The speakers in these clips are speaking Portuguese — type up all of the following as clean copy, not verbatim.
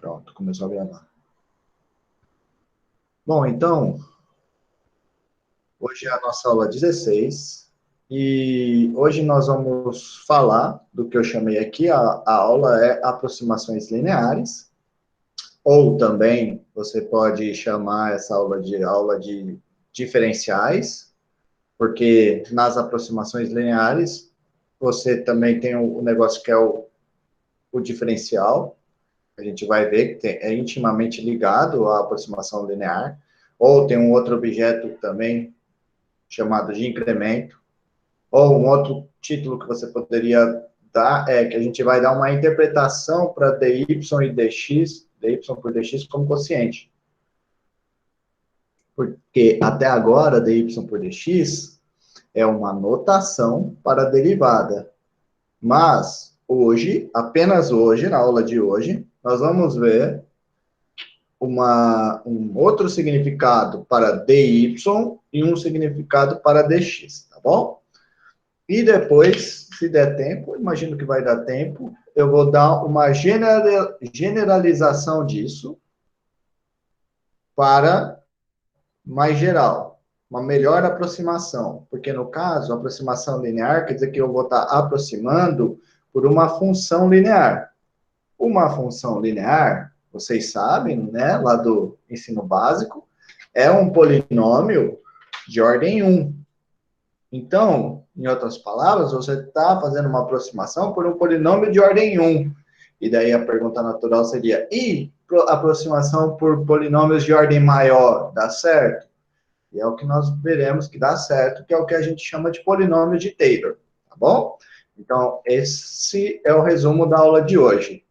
Pronto, começou a gravar. Bom, então, hoje é a nossa aula 16 e hoje nós vamos falar do que eu chamei aqui, a aula é aproximações lineares, ou também você pode chamar essa aula de diferenciais, porque nas aproximações lineares você também tem o negócio que é o diferencial. A gente vai ver que é intimamente ligado à aproximação linear, ou tem um outro objeto também chamado de incremento, ou um outro título que você poderia dar é que a gente vai dar uma interpretação para dy e dy por dx como quociente. Porque até agora, dy por dx é uma notação para a derivada. Mas hoje, apenas hoje, na aula de hoje, nós vamos ver um outro significado para dy e um significado para dx, tá bom? E depois, se der tempo, imagino que vai dar tempo, eu vou dar uma generalização disso para mais geral, uma melhor aproximação, porque no caso, a aproximação linear quer dizer que eu vou estar aproximando por uma função linear. Uma função linear, vocês sabem, né, lá do ensino básico, é um polinômio de ordem 1. Então, em outras palavras, você está fazendo uma aproximação por um polinômio de ordem 1. E daí a pergunta natural seria, e aproximação por polinômios de ordem maior, dá certo? E é o que nós veremos que dá certo, que é o que a gente chama de polinômio de Taylor, tá bom? Então, esse é o resumo da aula de hoje.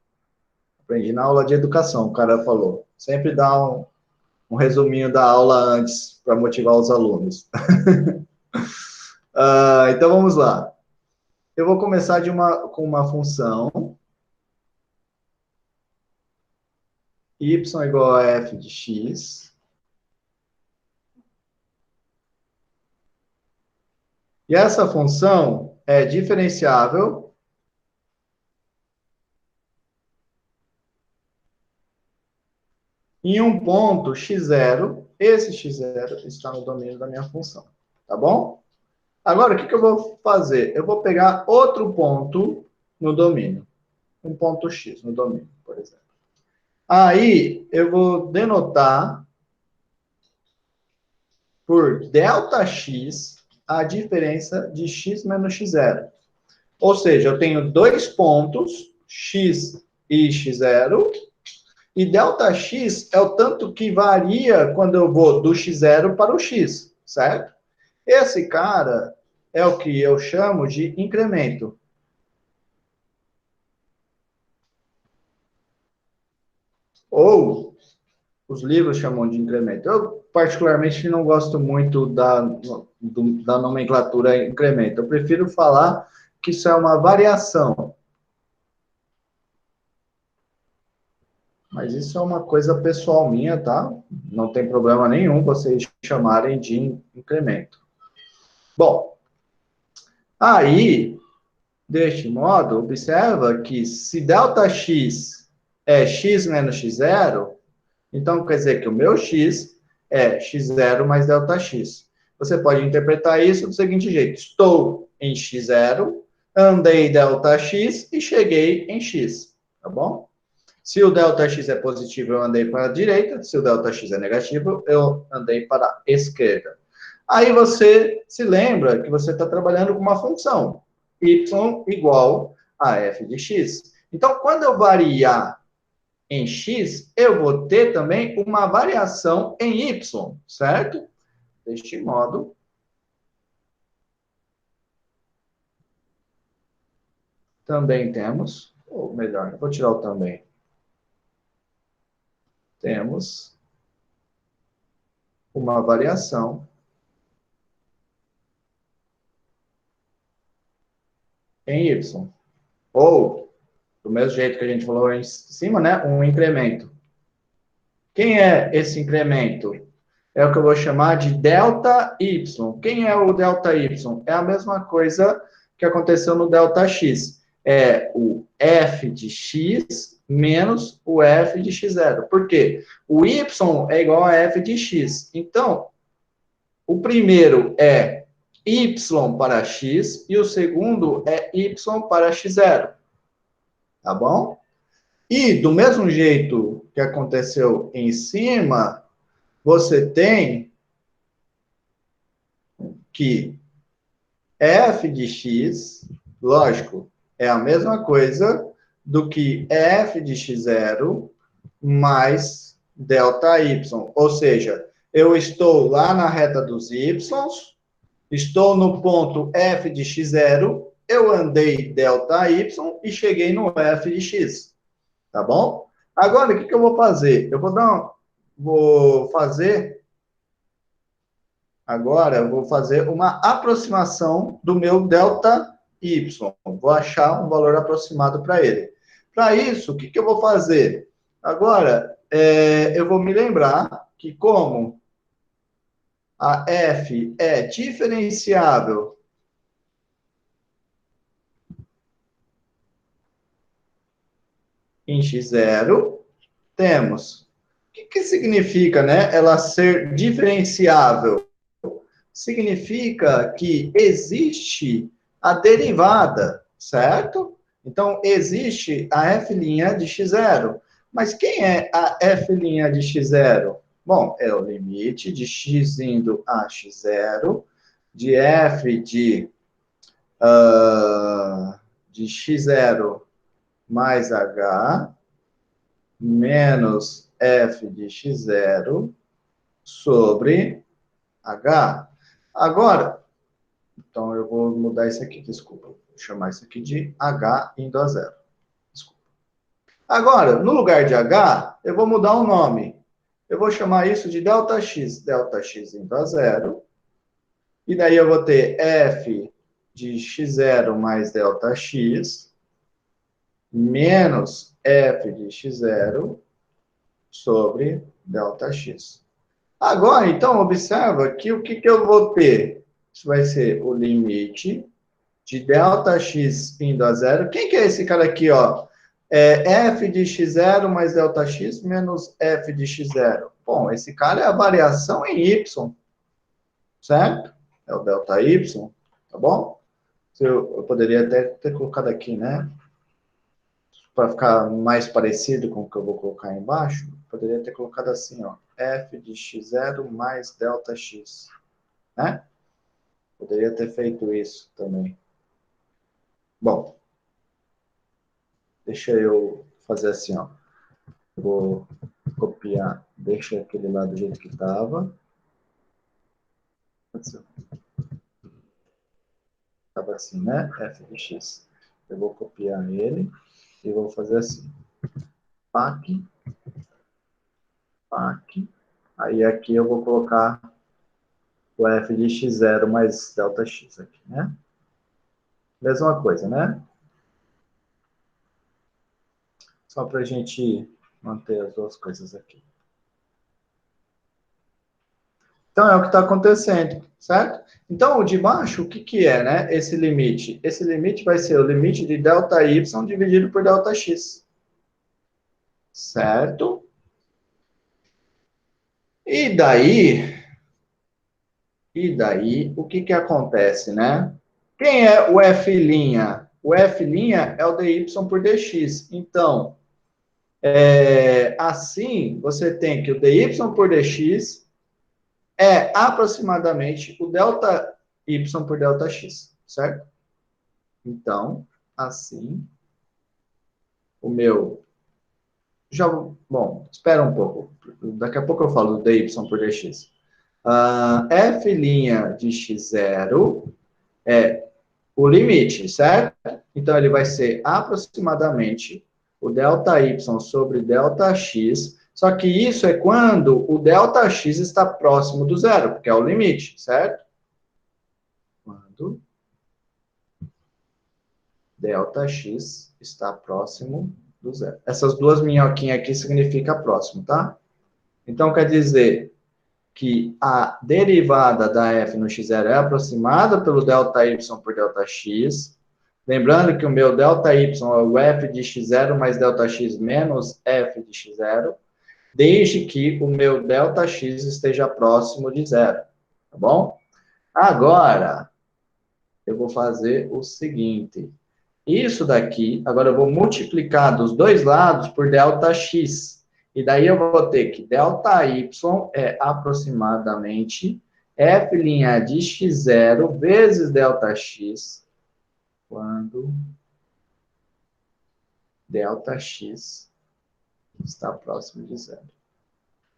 Aprendi na aula de educação, o cara falou. Sempre dá um resuminho da aula antes, para motivar os alunos. Então, vamos lá. Eu vou começar com uma função y igual a f de x. E essa função é diferenciável em um ponto x0. Esse x0 está no domínio da minha função. Tá bom? Agora, o que eu vou fazer? Eu vou pegar outro ponto no domínio. Um ponto x no domínio, por exemplo. Aí, eu vou denotar por ΔX a diferença de x menos x0. Ou seja, eu tenho dois pontos, x e x0, e ΔX é o tanto que varia quando eu vou do x0 para o x, certo? Esse cara é o que eu chamo de incremento. Ou os livros chamam de incremento. Eu, particularmente, não gosto muito da nomenclatura incremento. Eu prefiro falar que isso é uma variação. Mas isso é uma coisa pessoal minha, tá? Não tem problema nenhum vocês chamarem de incremento. Bom, aí, deste modo, observa que se ΔX é x menos x0, então quer dizer que o meu x é x0 mais ΔX. Você pode interpretar isso do seguinte jeito: estou em x0, andei ΔX e cheguei em x, tá bom? Se o ΔX é positivo, eu andei para a direita. Se o ΔX é negativo, eu andei para a esquerda. Aí você se lembra que você está trabalhando com uma função, y igual a f de x. Então, quando eu variar em x, eu vou ter também uma variação em y, certo? Deste modo, também temos, ou melhor, vou tirar o também. Temos uma variação em y. Ou, do mesmo jeito que a gente falou em cima, né? Um incremento. Quem é esse incremento? É o que eu vou chamar de ΔY. Quem é o ΔY? É a mesma coisa que aconteceu no ΔX. é o f de x menos o f de x0. Por quê? O y é igual a f de x. Então, o primeiro é y para x e o segundo é y para x0. Tá bom? E, do mesmo jeito que aconteceu em cima, você tem que f de x, lógico, é a mesma coisa do que f de x0 mais delta y. Ou seja, eu estou lá na reta dos y, estou no ponto f de x0, eu andei delta y e cheguei no f de x. Tá bom? Agora, o que eu vou fazer? Vou fazer agora, eu vou fazer uma aproximação do meu delta y. Vou achar um valor aproximado para ele. Para isso, o que eu vou fazer? Agora, eu vou me lembrar que como a f é diferenciável em x0, temos. O que significa, né, ela ser diferenciável? Significa que existe a derivada, certo? Então, existe a f' de x0. Mas quem é a f' de x0? Bom, é o limite de x indo a x0, de f de x0 mais h, menos f de x0 sobre h. Agora, então eu vou mudar isso aqui, desculpa. Vou chamar isso aqui de h indo a zero. Desculpa. Agora, no lugar de h, eu vou mudar o nome. Eu vou chamar isso de Δx indo a zero. E daí eu vou ter f de x0 mais Δx, menos f de x0 sobre Δx. Agora, então, observa que o que eu vou ter? Isso vai ser o limite de Δx indo a zero. Quem que é esse cara aqui, ó? É f de x0 mais Δx menos f de x0. Bom, esse cara é a variação em y, certo? É o Δy, tá bom? Eu poderia até ter colocado aqui, né? Para ficar mais parecido com o que eu vou colocar aí embaixo, poderia ter colocado assim, ó, f de x0 mais Δx, né? Poderia ter feito isso também. Bom, deixa eu fazer assim, ó. Vou copiar, deixa aquele lá do jeito que estava. Estava assim, né? f de x. Eu vou copiar ele e vou fazer assim. PAC. Aí aqui eu vou colocar o f de x0 mais Δx aqui, né? Mesma coisa, né? Só para a gente manter as duas coisas aqui. Então, é o que está acontecendo, certo? Então, o de baixo, o que é, né? Esse limite. Esse limite vai ser o limite de Δy dividido por Δx. Certo? E daí, o que acontece, né? Quem é o f'? O f' é o dy por dx. Então, assim, você tem que o dy por dx é aproximadamente o Δy por Δx, certo? Então, assim, o meu... Bom, espera um pouco. Daqui a pouco eu falo do dy por dx. F' de x0 é o limite, certo? Então, ele vai ser aproximadamente o Δy sobre Δx, só que isso é quando o Δx está próximo do zero, porque é o limite, certo? Quando Δx está próximo do zero. Essas duas minhoquinhas aqui significam próximo, tá? Então, quer dizer que a derivada da f no x0 é aproximada pelo Δy por Δx, Lembrando que o meu ΔY é o f de x0 mais Δx menos f de x0, desde que o meu Δx esteja próximo de zero, tá bom? Agora, eu vou fazer o seguinte. Isso daqui, agora eu vou multiplicar dos dois lados por Δx. E daí eu vou ter que ΔY é aproximadamente f' de x0 vezes Δx, quando Δx está próximo de zero.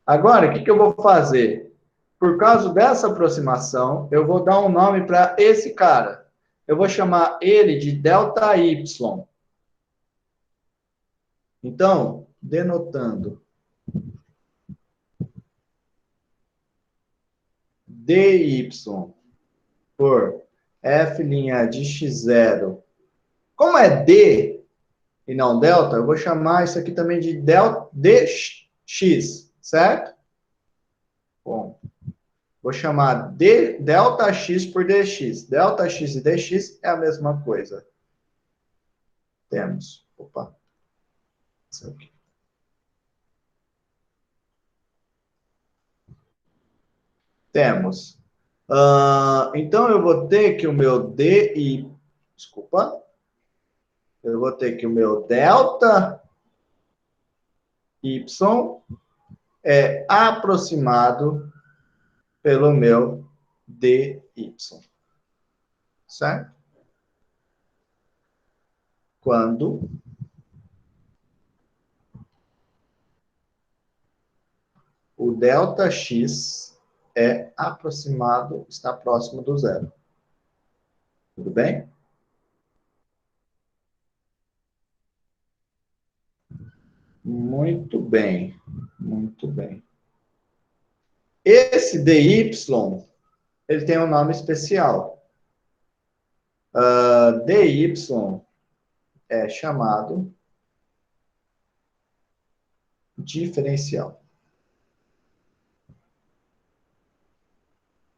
Agora, o que eu vou fazer? Por causa dessa aproximação, eu vou dar um nome para esse cara. Eu vou chamar ele de ΔY. Então, denotando dy por f' de x0. Como é d e não delta, eu vou chamar isso aqui também de dx, certo? Bom, vou chamar Δx por dx. Δx e dx é a mesma coisa. Temos, opa, isso aqui. Temos. Então, eu vou ter que o meu dy, desculpa, eu vou ter que o meu delta y é aproximado pelo meu dy, certo? Quando o Δx é aproximado, está próximo do zero. Tudo bem? Muito bem, muito bem. Esse dy, ele tem um nome especial. Dy é chamado diferencial.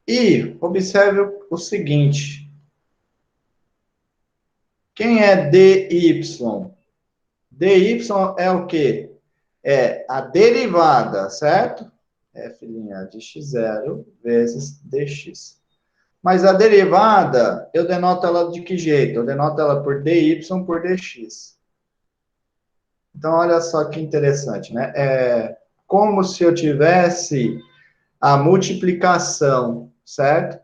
E observe o seguinte. Quem é dy? dy é o quê? É a derivada, certo? F' de x0 vezes dx. Mas a derivada, eu denoto ela de que jeito? Eu denoto ela por dy por dx. Então, olha só que interessante, né? É como se eu tivesse a multiplicação, certo?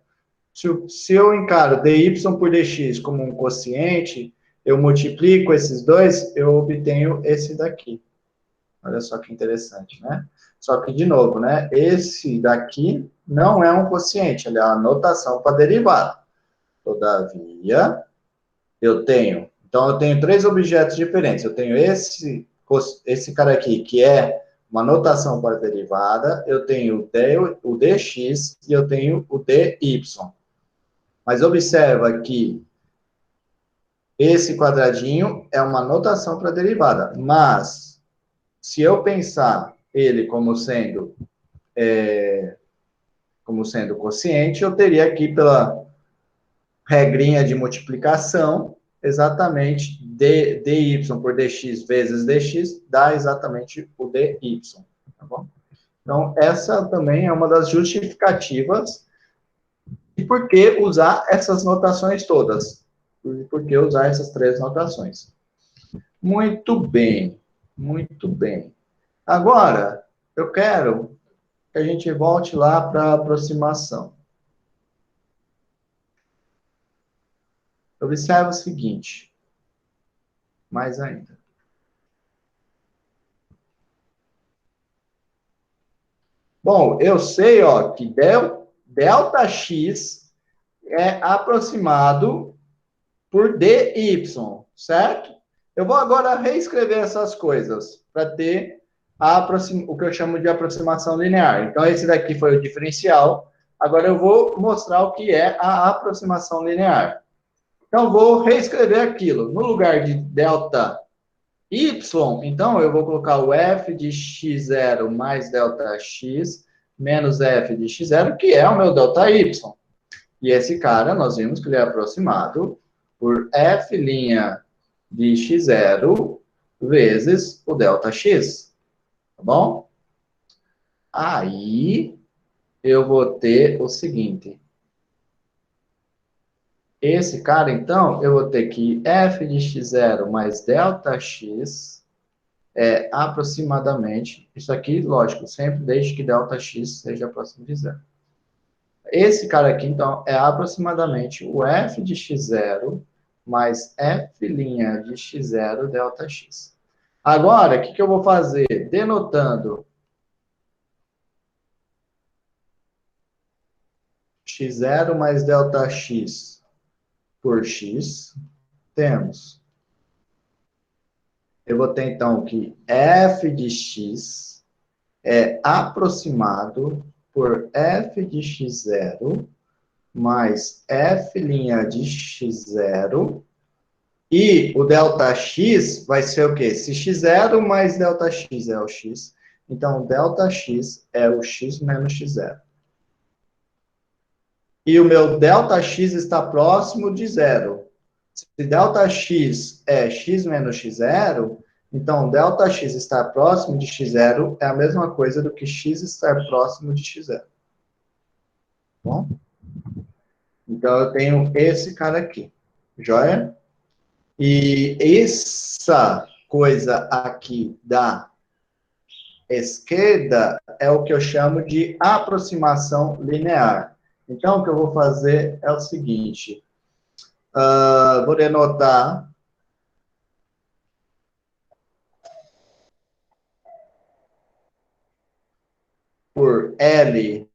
Se eu encaro dy por dx como um quociente, eu multiplico esses dois, eu obtenho esse daqui. Olha só que interessante, né? Só que, de novo, né? Esse daqui não é um quociente, ele é a notação para derivada. Todavia, eu tenho... Então, eu tenho três objetos diferentes. Eu tenho esse cara aqui, que é uma notação para derivada. Eu tenho o dx e eu tenho o dy. Mas observa que esse quadradinho é uma notação para derivada. Mas, se eu pensar ele como sendo quociente, eu teria aqui, pela regrinha de multiplicação, exatamente dy por dx vezes dx dá exatamente o dy. Tá bom? Então, essa também é uma das justificativas de por que usar essas notações todas. Por que usar essas três notações. Muito bem, muito bem. Agora, eu quero que a gente volte lá para a aproximação. Observe o seguinte, mais ainda. Bom, eu sei, ó, que Δx é aproximado por dy, certo? Eu vou agora reescrever essas coisas para ter o que eu chamo de aproximação linear. Então, esse daqui foi o diferencial. Agora, eu vou mostrar o que é a aproximação linear. Então, vou reescrever aquilo. No lugar de ΔY, então, eu vou colocar o f de x0 mais Δx menos f de x0, que é o meu ΔY. E esse cara, nós vimos que ele é aproximado por f' de x0 vezes o ΔX, tá bom? Aí, eu vou ter o seguinte. Esse cara, então, eu vou ter que f de x0 mais ΔX é aproximadamente, isso aqui, lógico, sempre desde que ΔX seja próximo de zero. Esse cara aqui, então, é aproximadamente o f de x0 mais f' de x0 ΔX. Agora, o que eu vou fazer? Denotando x0 mais ΔX por x, temos. Eu vou ter, então, que f de x é aproximado por f de x0 mais f' de x0. E o ΔX vai ser o quê? Se x0 mais ΔX é o x, então o ΔX é o x menos x0. E o meu ΔX está próximo de zero. Se ΔX é x menos x0, então ΔX estar próximo de x0 é a mesma coisa do que x estar próximo de x0. Bom? Então eu tenho esse cara aqui. Joia? E essa coisa aqui da esquerda é o que eu chamo de aproximação linear. Então, o que eu vou fazer é o seguinte. Vou denotar por L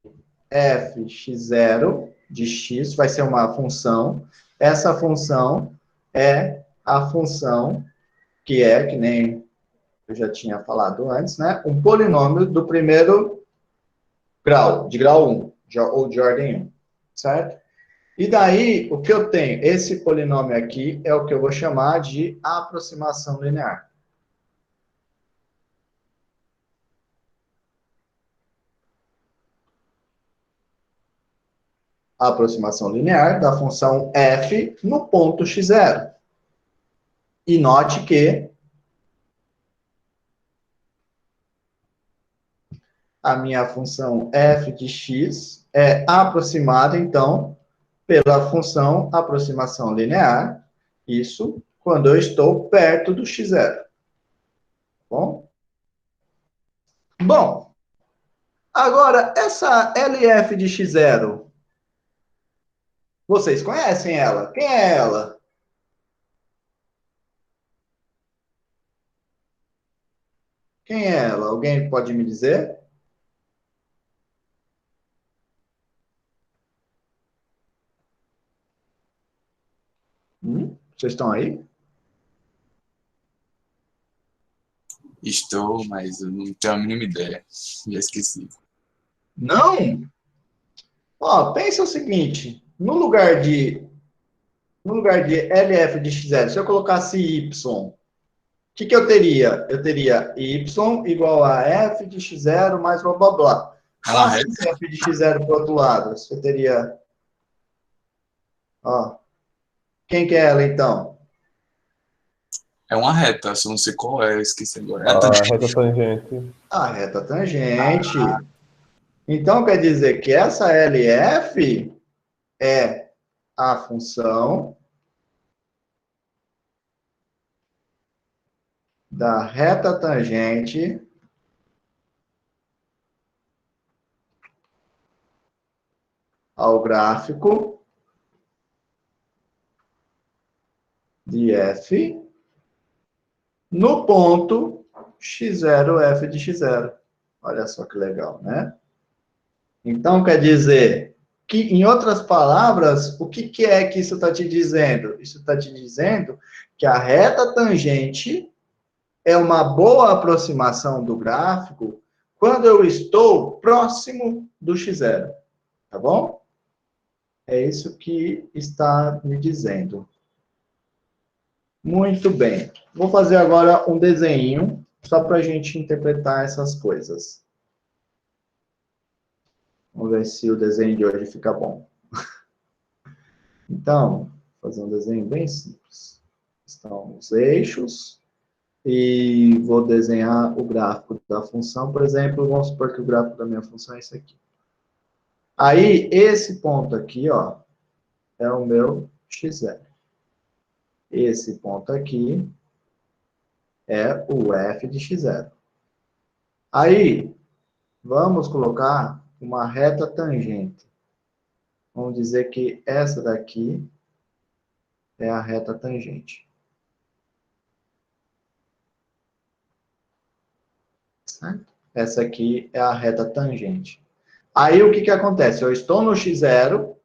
f x0 de x, vai ser uma função. Essa função é a função que nem eu já tinha falado antes, né? Um polinômio do primeiro grau, de grau 1, ou de ordem 1, certo? E daí, o que eu tenho? Esse polinômio aqui é o que eu vou chamar de aproximação linear. A aproximação linear da função f no ponto x0. E note que a minha função f de x é aproximada, então, pela função aproximação linear, isso quando eu estou perto do x0. Bom? Bom, agora, essa LF de x0, vocês conhecem ela? Quem é ela? Quem é ela? Alguém pode me dizer? Vocês estão aí? Estou, mas eu não tenho a mínima ideia. Já esqueci. Não? Ó, pensa o seguinte, no lugar de LF de x0, se eu colocasse y, o que eu teria? Eu teria y igual a f de x0 mais blá blá blá. É uma Passe reta? f de x0 para o outro lado. Você teria. Ó, quem que é ela então? É uma reta, só não sei qual é, eu esqueci agora. É a A tangente. reta tangente. A reta tangente. Então quer dizer que essa LF é a função da reta tangente ao gráfico de f no ponto x0, f de x0. Olha só que legal, né? Então, quer dizer que, em outras palavras, o que é que isso está te dizendo? Isso está te dizendo que a reta tangente é uma boa aproximação do gráfico quando eu estou próximo do x0, tá bom? É isso que está me dizendo. Muito bem. Vou fazer agora um desenho, só para a gente interpretar essas coisas. Vamos ver se o desenho de hoje fica bom. Então, Vou fazer um desenho bem simples. Estão os eixos e vou desenhar o gráfico da função. Por exemplo, vamos supor que o gráfico da minha função é esse aqui. Aí, esse ponto aqui, ó, é o meu x0. Esse ponto aqui é o f de x0. Aí, vamos colocar uma reta tangente. Vamos dizer que essa daqui é a reta tangente. Certo? Essa aqui é a reta tangente. Aí, o que que acontece? Eu estou no x0,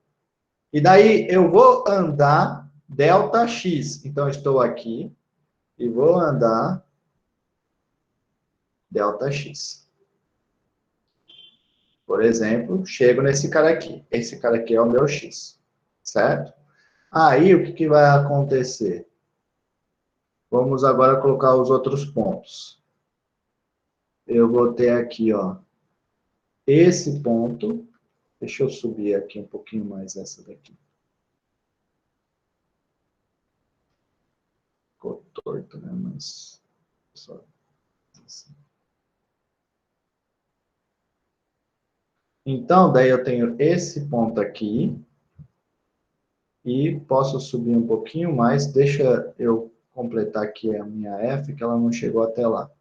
e daí eu vou andar ΔX. Então, eu estou aqui e vou andar ΔX. Por exemplo, chego nesse cara aqui. Esse cara aqui é o meu x, certo? Aí, o que que vai acontecer? Vamos agora colocar os outros pontos. Eu vou ter aqui, ó, esse ponto. Deixa eu subir aqui um pouquinho mais essa daqui. Ficou torto, né? Mas só assim. Então, daí eu tenho esse ponto aqui. E posso subir um pouquinho mais. Deixa eu completar aqui a minha F, que ela não chegou até lá.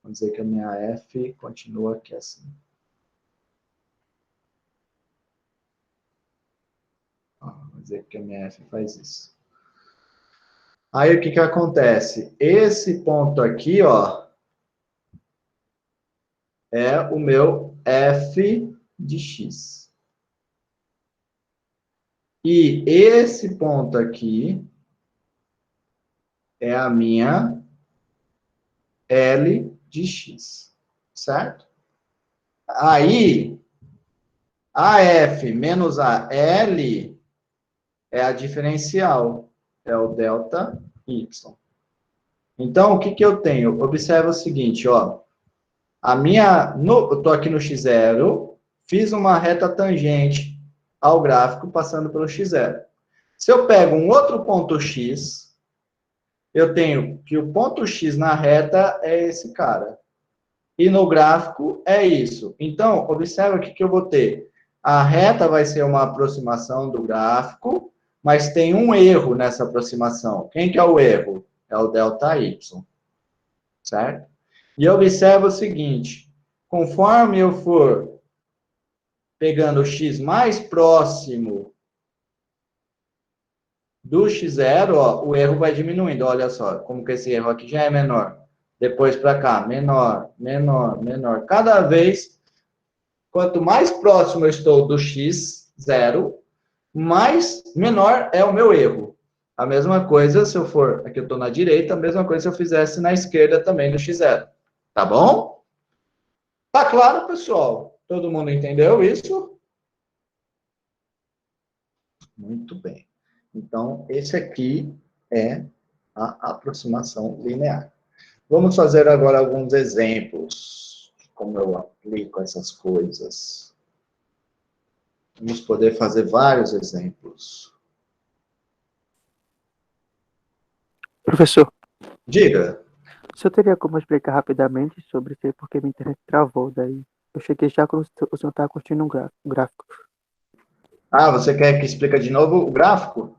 Vamos dizer que a minha F continua aqui assim. Ó, vamos dizer que a minha F faz isso. Aí, o que que acontece? Esse ponto aqui, ó, é o meu F de x. E esse ponto aqui é a minha L de x, certo? Aí, a F menos a L é a diferencial, é o delta y. Então, o que que eu tenho? Observa o seguinte, ó. Eu estou aqui no x0, fiz uma reta tangente ao gráfico passando pelo x0. Se eu pego um outro ponto x, eu tenho que o ponto x na reta é esse cara. E no gráfico é isso. Então, observa o que eu vou ter. A reta vai ser uma aproximação do gráfico, mas tem um erro nessa aproximação. Quem que é o erro? É o ΔY. Certo? E observa o seguinte. Conforme eu for pegando o x mais próximo do x0, ó, o erro vai diminuindo. Olha só, como que esse erro aqui já é menor. Depois para cá, menor, menor, menor. Cada vez, quanto mais próximo eu estou do x0, mais menor é o meu erro. A mesma coisa se eu for, aqui eu estou na direita, a mesma coisa se eu fizesse na esquerda também do x0. Tá bom? Tá claro, pessoal? Todo mundo entendeu isso? Muito bem. Então, esse aqui é a aproximação linear. Vamos fazer agora alguns exemplos de como eu aplico essas coisas. Vamos poder fazer vários exemplos. Professor, Diga. o senhor teria como explicar rapidamente sobre isso aí, porque minha internet travou daí. Eu cheguei já quando o senhor estava construindo um gráfico. Ah, você quer que explique de novo o gráfico?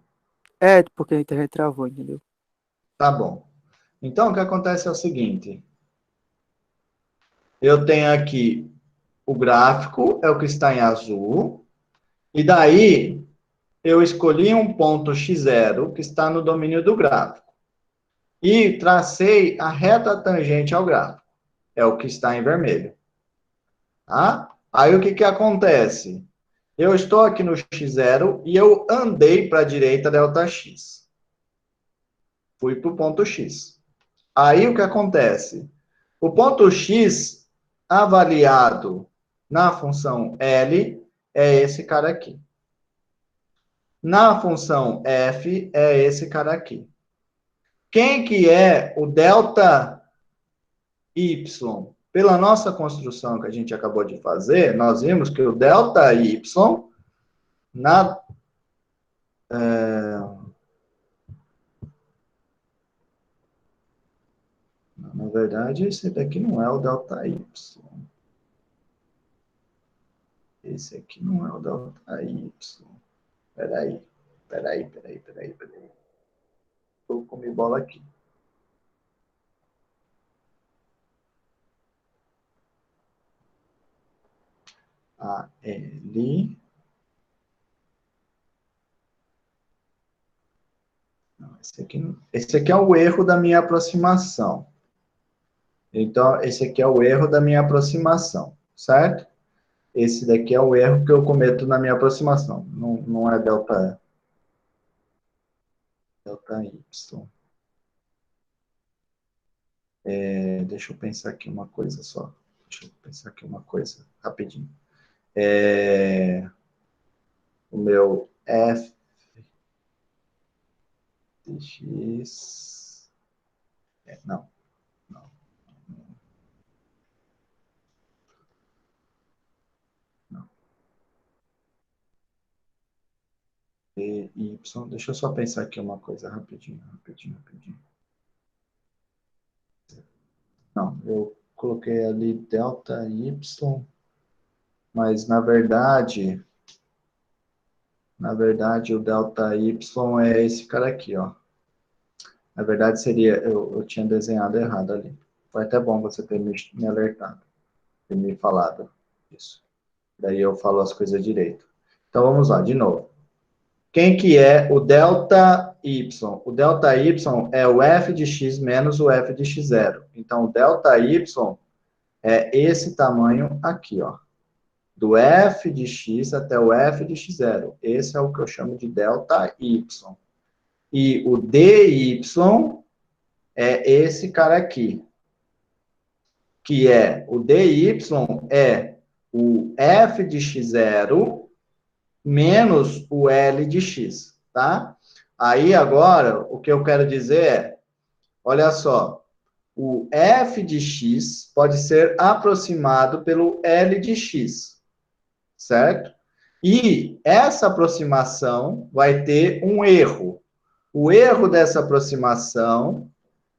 É, porque a internet travou, entendeu? Tá bom. Então, o que acontece é o seguinte. Eu tenho aqui o gráfico, é o que está em azul. E daí, eu escolhi um ponto x0, que está no domínio do gráfico. E tracei a reta tangente ao gráfico. É o que está em vermelho. Tá? Aí, o que que acontece? Eu estou aqui no x0 e eu andei para a direita ΔX. Fui para o ponto x. Aí, o que acontece? O ponto x avaliado na função L é esse cara aqui. Na função f é esse cara aqui. Quem que é o delta y? Pela nossa construção que a gente acabou de fazer, nós vimos que o delta y verdade, esse daqui não é o ΔY. Esse aqui não é o ΔY. Peraí. Eu comi bola aqui. AL. Não, esse aqui é o erro da minha aproximação. Então, esse aqui é o erro da minha aproximação, certo? Esse daqui é o erro que eu cometo na minha aproximação. Não é ΔY. Deixa eu pensar aqui uma coisa só. Rapidinho. O meu f de x... não. Y, deixa eu só pensar aqui uma coisa rapidinho. Não, eu coloquei ali ΔY, mas na verdade o ΔY é esse cara aqui, ó. Na verdade seria, eu tinha desenhado errado ali. Foi até bom você ter me alertado, ter me falado isso. Daí eu falo as coisas direito. Então vamos lá, de novo. Quem que é o ΔY? O ΔY é o f de x menos o f de x0. Então, o ΔY é esse tamanho aqui, ó. Do f de x até o f de x0. Esse é o que eu chamo de ΔY. E o dy é esse cara aqui. Que é, o dy é o f de x0 menos o L de X, tá? Aí, agora, o que eu quero dizer é, olha só, o F de X pode ser aproximado pelo L de X, certo? E essa aproximação vai ter um erro. O erro dessa aproximação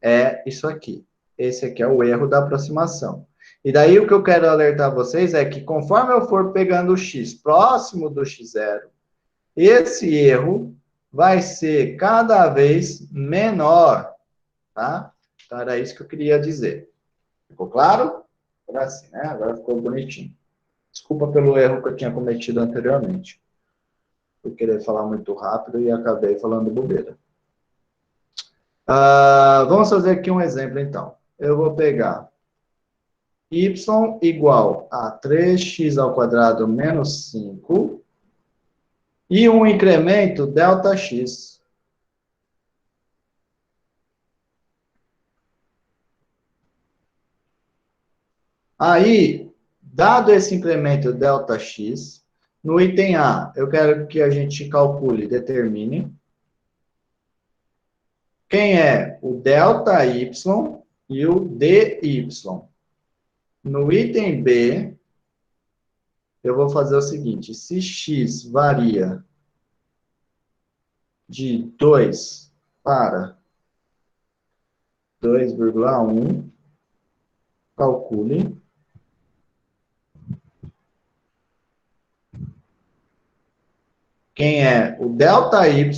é isso aqui. Esse aqui é o erro da aproximação. E daí o que eu quero alertar vocês é que conforme eu for pegando o x próximo do x0, esse erro vai ser cada vez menor, tá? Então, era isso que eu queria dizer. Ficou claro? Agora sim, né? Agora ficou bonitinho. Desculpa pelo erro que eu tinha cometido anteriormente. Fui querer falar muito rápido e acabei falando bobeira. Vamos fazer aqui um exemplo, então. Eu vou pegar y igual a 3x ao quadrado menos 5 e um incremento ΔX. Aí, dado esse incremento ΔX, no item A, eu quero que a gente calcule, determine quem é o ΔY e o DY. No item B, eu vou fazer o seguinte, se x varia de 2 para 2,1, calcule quem é o ΔY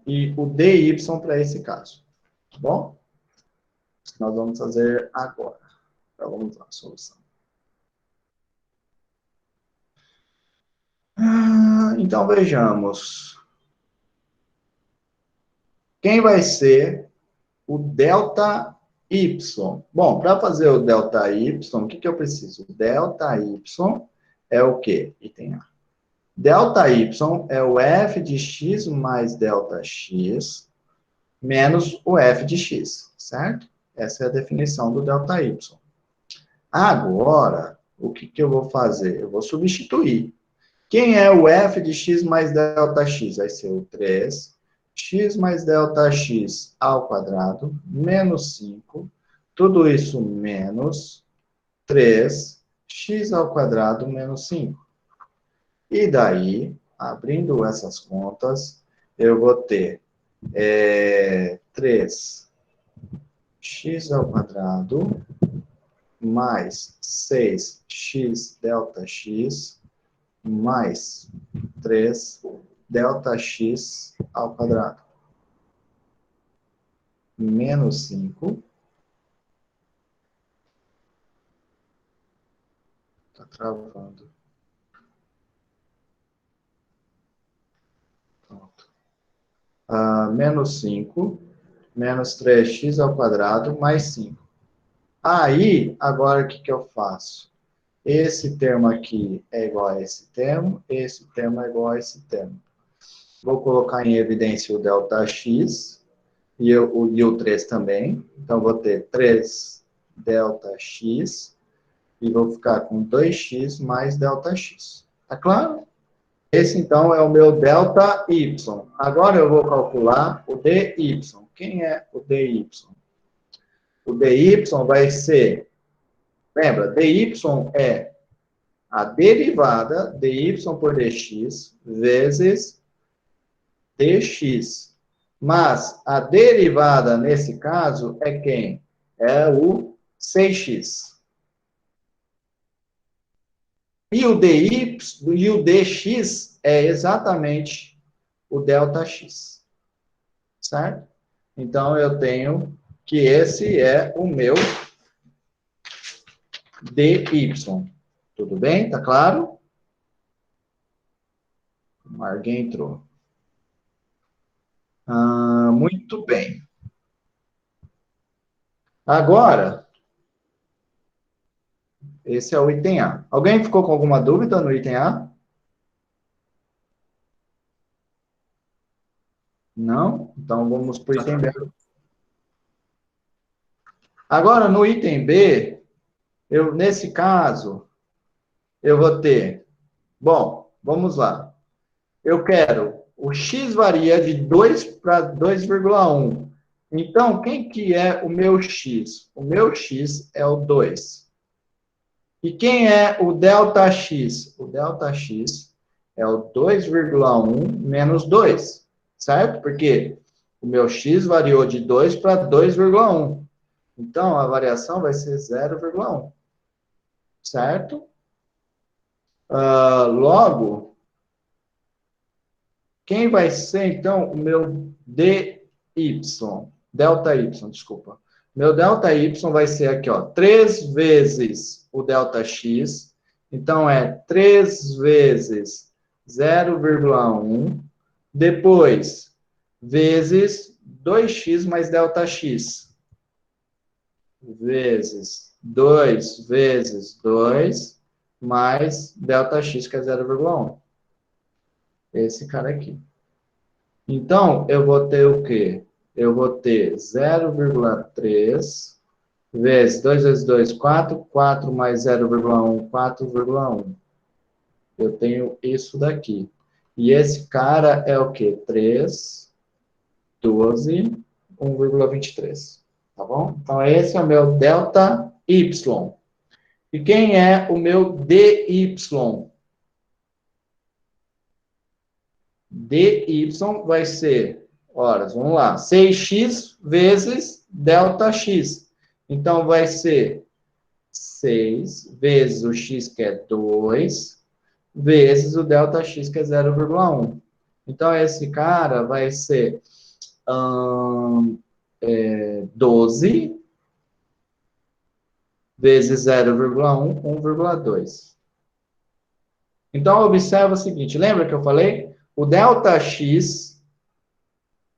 e o DY para esse caso. Tá bom? Nós vamos fazer agora. Então, vamos lá, a solução. Então, vejamos. Quem vai ser o ΔY? Bom, para fazer o ΔY, o que eu preciso? ΔY é o quê? Item A. ΔY é o f de x mais ΔX menos o f de x, certo? Essa é a definição do ΔY. Agora, o que eu vou fazer? Eu vou substituir. Quem é o f de x mais ΔX? Vai ser o 3x mais ΔX ao quadrado, menos 5. Tudo isso menos 3x ao quadrado menos 5. E daí, abrindo essas contas, eu vou ter 3 x ao quadrado mais 6x delta x mais 3 delta x ao quadrado menos 5. Tá travando. Pronto. Menos 5, menos 3x ao quadrado, mais 5. Aí, agora o que eu faço? Esse termo aqui é igual a esse termo é igual a esse termo. Vou colocar em evidência o ΔX e o 3 também. Então, vou ter 3 ΔX e vou ficar com 2x mais ΔX. Tá claro? Esse, então, é o meu ΔY. Agora eu vou calcular o DY. Quem é o DY? O DY vai ser, lembra, DY é a derivada dy por dx vezes dx. Mas a derivada, nesse caso, é quem? É o 6x. E o dy e o dx é exatamente o ΔX. Certo? Então, eu tenho que esse é o meu dy. Tudo bem? Tá claro? Alguém entrou. Muito bem. Agora, esse é o item A. Alguém ficou com alguma dúvida no item A? Não? Então, vamos para o item B. Agora, no item B, nesse caso, eu vou ter... Bom, vamos lá. Eu quero... O x varia de 2 para 2,1. Então, quem que é o meu x? O meu x é o 2. E quem é o ΔX? O ΔX é o 2,1 menos 2, certo? Porque o meu x variou de 2 para 2,1. Então, a variação vai ser 0,1, certo? Logo, quem vai ser, então, o meu dy? ΔY, desculpa. Meu ΔY vai ser aqui, ó, 3 vezes o ΔX. Então, é 3 vezes 0,1. Depois, vezes 2x mais ΔX. Vezes 2 vezes 2 mais ΔX, que é 0,1. Esse cara aqui. Então, eu vou ter o quê? Eu vou ter 0,3 vezes 2 vezes 2, 4. 4 mais 0,1, 4,1. Eu tenho isso daqui. E esse cara é o quê? 3, 12, 1,23. Tá bom? Então, esse é o meu ΔY. E quem é o meu DY? DY vai ser, horas, vamos lá, 6x vezes ΔX. Então, vai ser 6 vezes o x, que é 2, vezes o ΔX, que é 0,1. Então, esse cara vai ser 12 vezes 0,1, 1,2. Então, observa o seguinte, lembra que eu falei? O ΔX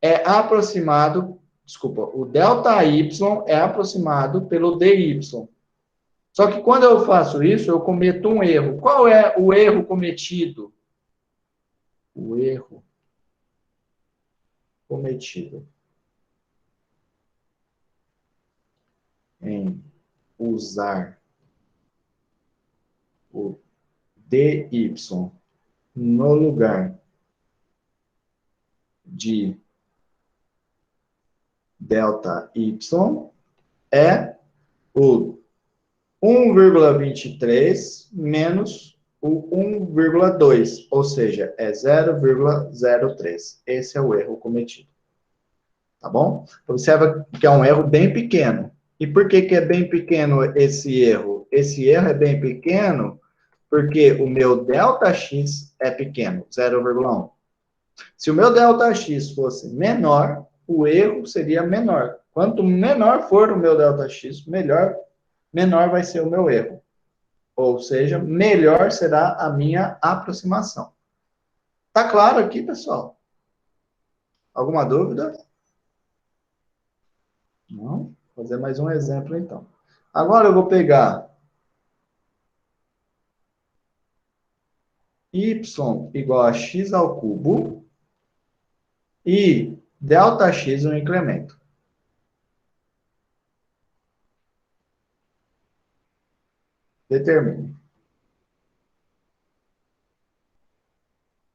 é aproximado, desculpa, o ΔY é aproximado pelo DY. Só que quando eu faço isso, eu cometo um erro. Qual é o erro cometido? O erro cometido em usar o DY no lugar de ΔY é o 1,23 menos o 1,2, ou seja, é 0,03. Esse é o erro cometido. tá bom? Observa que é um erro bem pequeno. E por que que é bem pequeno esse erro? Esse erro é bem pequeno porque o meu ΔX é pequeno, 0,1. Se o meu ΔX fosse menor, o erro seria menor. Quanto menor for o meu ΔX, menor vai ser o meu erro. Ou seja, melhor será a minha aproximação. Tá claro aqui, pessoal? Alguma dúvida? Não? Vou fazer mais um exemplo, então. Agora eu vou pegar y igual a x ao cubo e ΔX um incremento. Determine.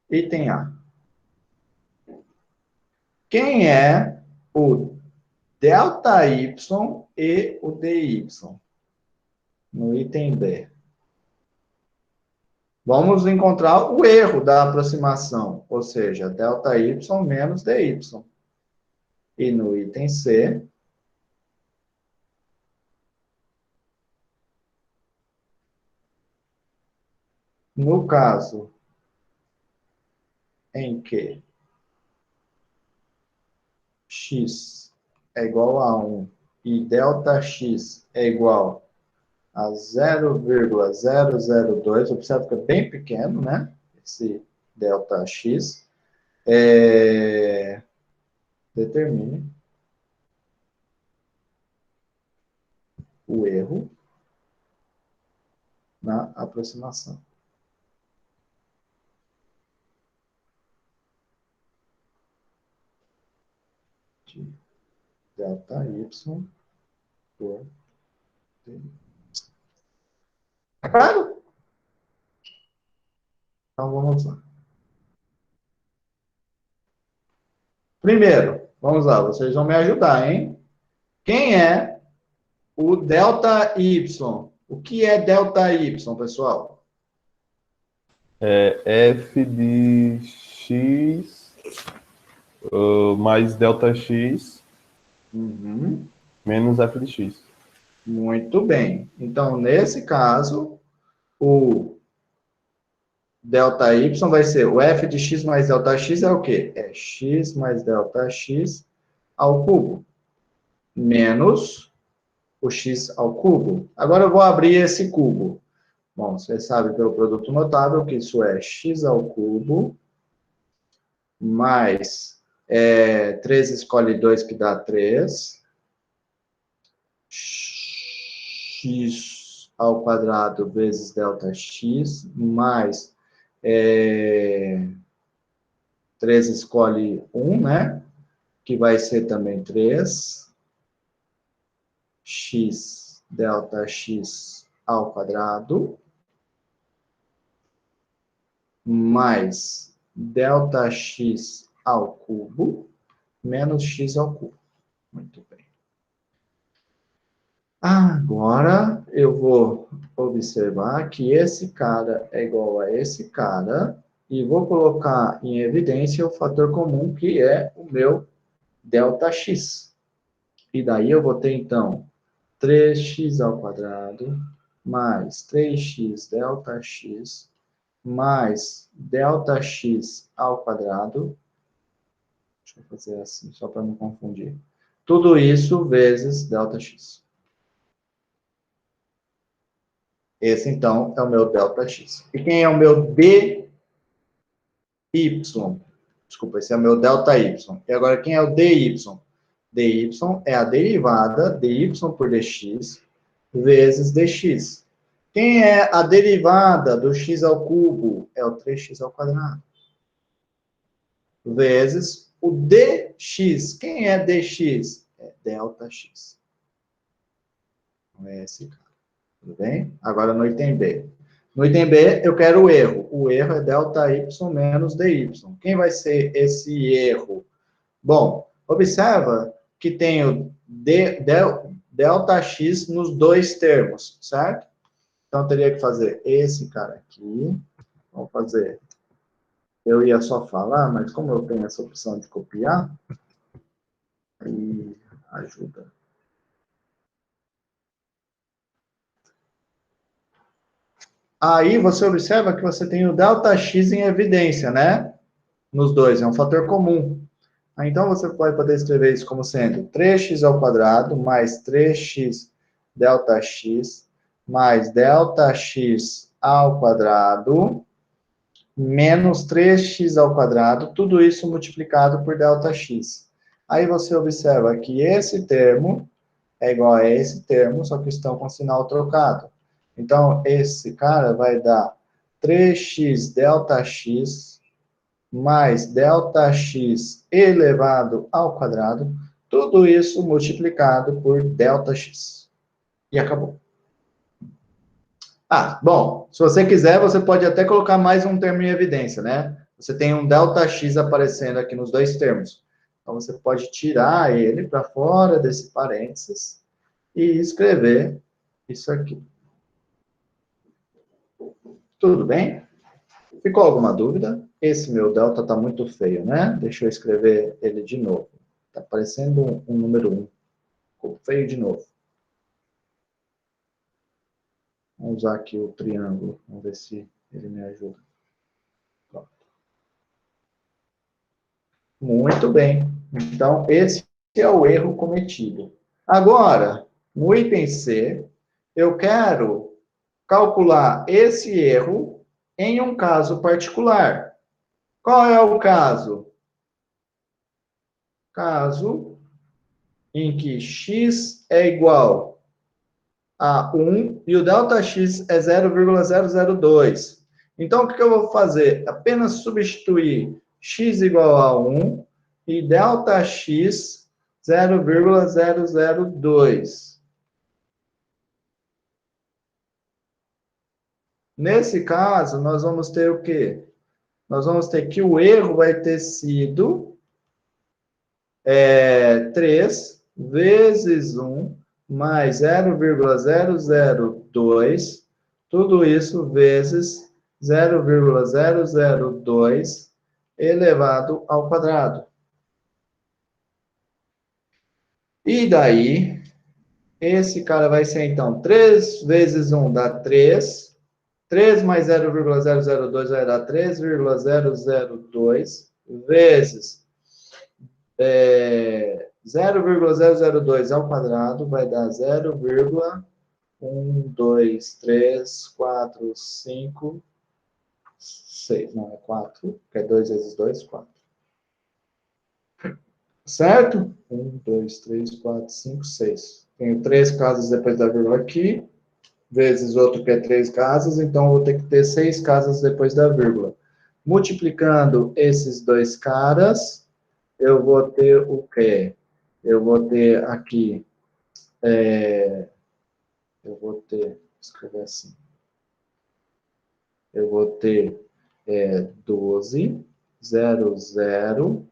Item A. Quem é o ΔY e o DY? No item B. Vamos encontrar o erro da aproximação, ou seja, ΔY menos DY. E no item C, no caso em que x é igual a 1 e ΔX é igual a 0,002, observa que é bem pequeno, né? Esse ΔX. Determine o erro na aproximação. De ΔY por DY. Claro? Então vamos lá. Primeiro, vamos lá, vocês vão me ajudar, hein? Quem é o ΔY? O que é ΔY, pessoal? É f de x mais ΔX menos f de x. Muito bem. Então, nesse caso, o ΔY vai ser o f de x mais ΔX é o quê? É x mais ΔX ao cubo, menos o x ao cubo. Agora eu vou abrir esse cubo. Bom, você sabe pelo produto notável que isso é x ao cubo mais 3 escolhe 2 que dá 3. X ao quadrado vezes ΔX mais 3 escolhe 1, né? Que vai ser também 3. X ΔX ao quadrado mais ΔX ao cubo menos x ao cubo. Muito bem. Agora eu vou observar que esse cara é igual a esse cara e vou colocar em evidência o fator comum que é o meu ΔX. E daí eu vou ter então 3x ao quadrado mais 3x ΔX mais ΔX ao quadrado. Deixa eu fazer assim, só para não confundir. Tudo isso vezes ΔX. Esse, então, é o meu ΔX. E quem é o meu DY? Desculpa, esse é o meu ΔY. E agora, quem é o DY? DY é a derivada dy por dx vezes dx. Quem é a derivada do x ao cubo? É o 3x ao quadrado. Vezes o dx. Quem é dx? É ΔX. Então, é esse cara. Tudo bem? Agora no item B. No item B, eu quero o erro. O erro é ΔY menos DY. Quem vai ser esse erro? Bom, observa que tem o ΔX nos dois termos, certo? Então, eu teria que fazer esse cara aqui. Vamos fazer. Eu ia só falar, mas como eu tenho essa opção de copiar, Aí, ajuda. Aí você observa que você tem o ΔX em evidência, né? Nos dois, é um fator comum. Então você pode poder escrever isso como sendo 3x ao quadrado mais 3x ΔX mais ΔX ao quadrado menos 3x ao quadrado, tudo isso multiplicado por ΔX. Aí você observa que esse termo é igual a esse termo, só que estão com sinal trocado. Então, esse cara vai dar 3x ΔX mais ΔX elevado ao quadrado, tudo isso multiplicado por ΔX. E acabou. Ah, bom, se você quiser, você pode até colocar mais um termo em evidência, né? Você tem um ΔX aparecendo aqui nos dois termos. Então, você pode tirar ele para fora desse parênteses e escrever isso aqui. Tudo bem? Ficou alguma dúvida? Esse meu delta está muito feio, né? Deixa eu escrever ele de novo. Está parecendo um número 1. Ficou feio de novo. Vamos usar aqui o triângulo. Vamos ver se ele me ajuda. Pronto. Muito bem. Então, esse é o erro cometido. Agora, no item C, eu quero calcular esse erro em um caso particular. Qual é o caso? Caso em que x é igual a 1 e o ΔX é 0,002. Então, o que eu vou fazer? Apenas substituir x igual a 1 e ΔX 0,002. Nesse caso, nós vamos ter o quê? Nós vamos ter que o erro vai ter sido 3 vezes 1 mais 0,002, tudo isso vezes 0,002 elevado ao quadrado. E daí, esse cara vai ser, então, 3 vezes 1 dá 3, 3 mais 0,002 vai dar 3,002 vezes 0,002 ao quadrado vai dar 0,12345,6. Não, é 4, que é 2 vezes 2, 4. Certo? 1, 2, 3, 4, 5, 6. Tenho 3 casas depois da vírgula aqui, vezes outro que é 3 casas, então eu vou ter que ter 6 casas depois da vírgula. Multiplicando esses dois caras, eu vou ter o quê? Eu vou ter aqui, vou escrever assim, eu vou ter 12, 0, 0,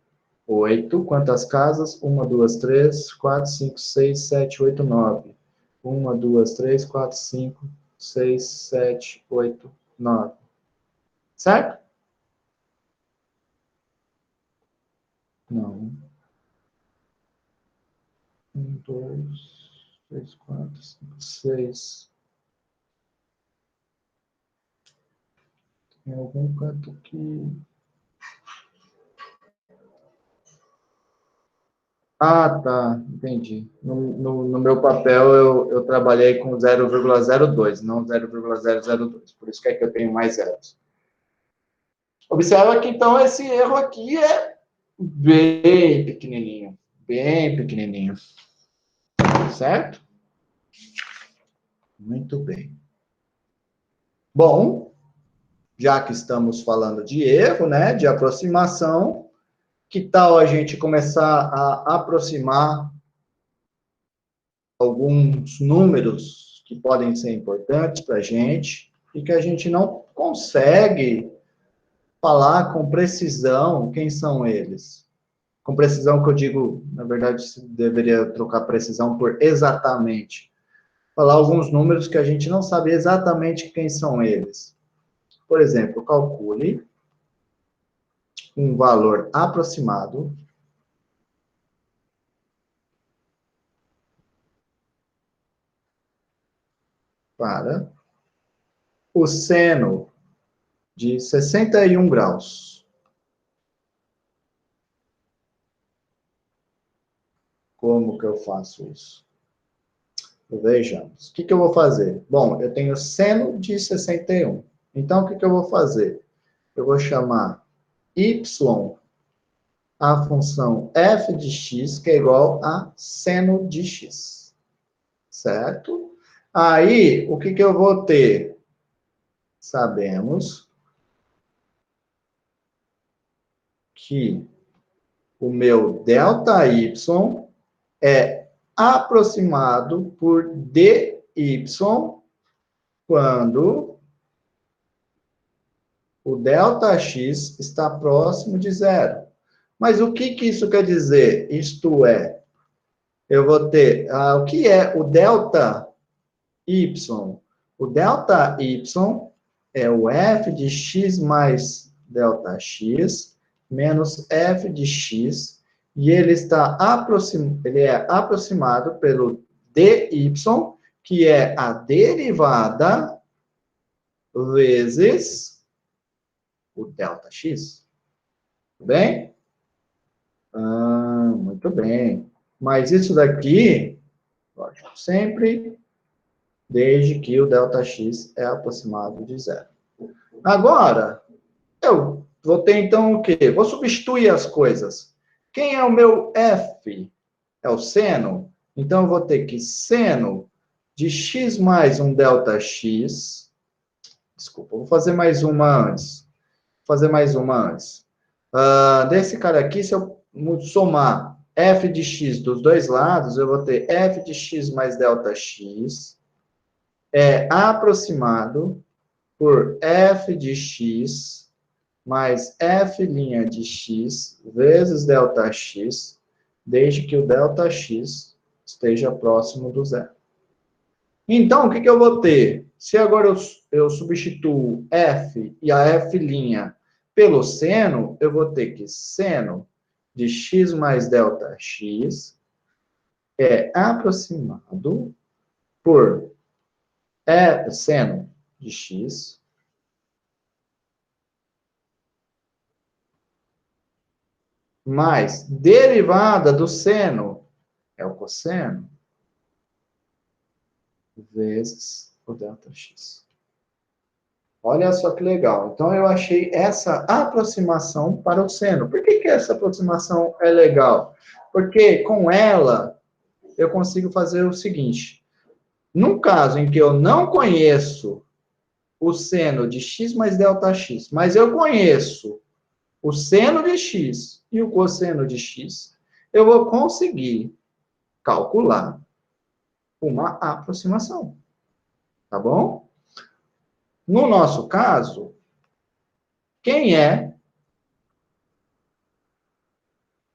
8, quantas casas? 1, 2, 3, 4, 5, 6, 7, 8, 9. 1, 2, 3, 4, 5, 6, 7, 8, 9. Certo? Não. 1, 2, 3, 4, 5, 6. Tem algum canto aqui. Ah, tá. Entendi. No meu papel, eu trabalhei com 0,02, não 0,002. Por isso que é que eu tenho mais zeros. Observa que, então, esse erro aqui é bem pequenininho. Bem pequenininho. Certo? Muito bem. Bom, já que estamos falando de erro, né, de aproximação, que tal a gente começar a aproximar alguns números que podem ser importantes para a gente e que a gente não consegue falar com precisão quem são eles. Com precisão que eu digo, na verdade, deveria trocar precisão por exatamente. Falar alguns números que a gente não sabe exatamente quem são eles. Por exemplo, calcule um valor aproximado para o seno de 61 graus. Como que eu faço isso? Vejamos. O que eu vou fazer? Bom, eu tenho seno de 61. Então, o que eu vou fazer? Eu vou chamar y a função f de x, que é igual a seno de x. Certo? Aí, o que eu vou ter? Sabemos que o meu ΔY é aproximado por dy quando o ΔX está próximo de zero. Mas o que isso quer dizer? Isto é, eu vou ter... o que é o ΔY? O ΔY é o f de x mais ΔX menos f de x, e ele é aproximado pelo dy, que é a derivada vezes o ΔX. Tudo bem? Muito bem. Mas isso daqui, lógico, sempre desde que o ΔX é aproximado de zero. Agora, eu vou ter então o quê? Vou substituir as coisas. Quem é o meu f? É o seno. Então, eu vou ter que seno de x mais um ΔX. Desculpa, vou fazer mais uma antes. Desse cara aqui, se eu somar f de x dos dois lados, eu vou ter f de x mais ΔX é aproximado por f de x mais f' de x vezes ΔX, desde que o ΔX esteja próximo do zero. Então, o que eu vou ter? Se agora eu substituo f e a f' pelo seno, eu vou ter que seno de x mais ΔX é aproximado por seno de x mais derivada do seno é o cosseno vezes o ΔX. Olha só que legal. Então, eu achei essa aproximação para o seno. Por que essa aproximação é legal? Porque com ela, eu consigo fazer o seguinte. Num caso em que eu não conheço o seno de x mais ΔX, mas eu conheço o seno de x e o cosseno de x, eu vou conseguir calcular uma aproximação. Tá bom? No nosso caso, quem é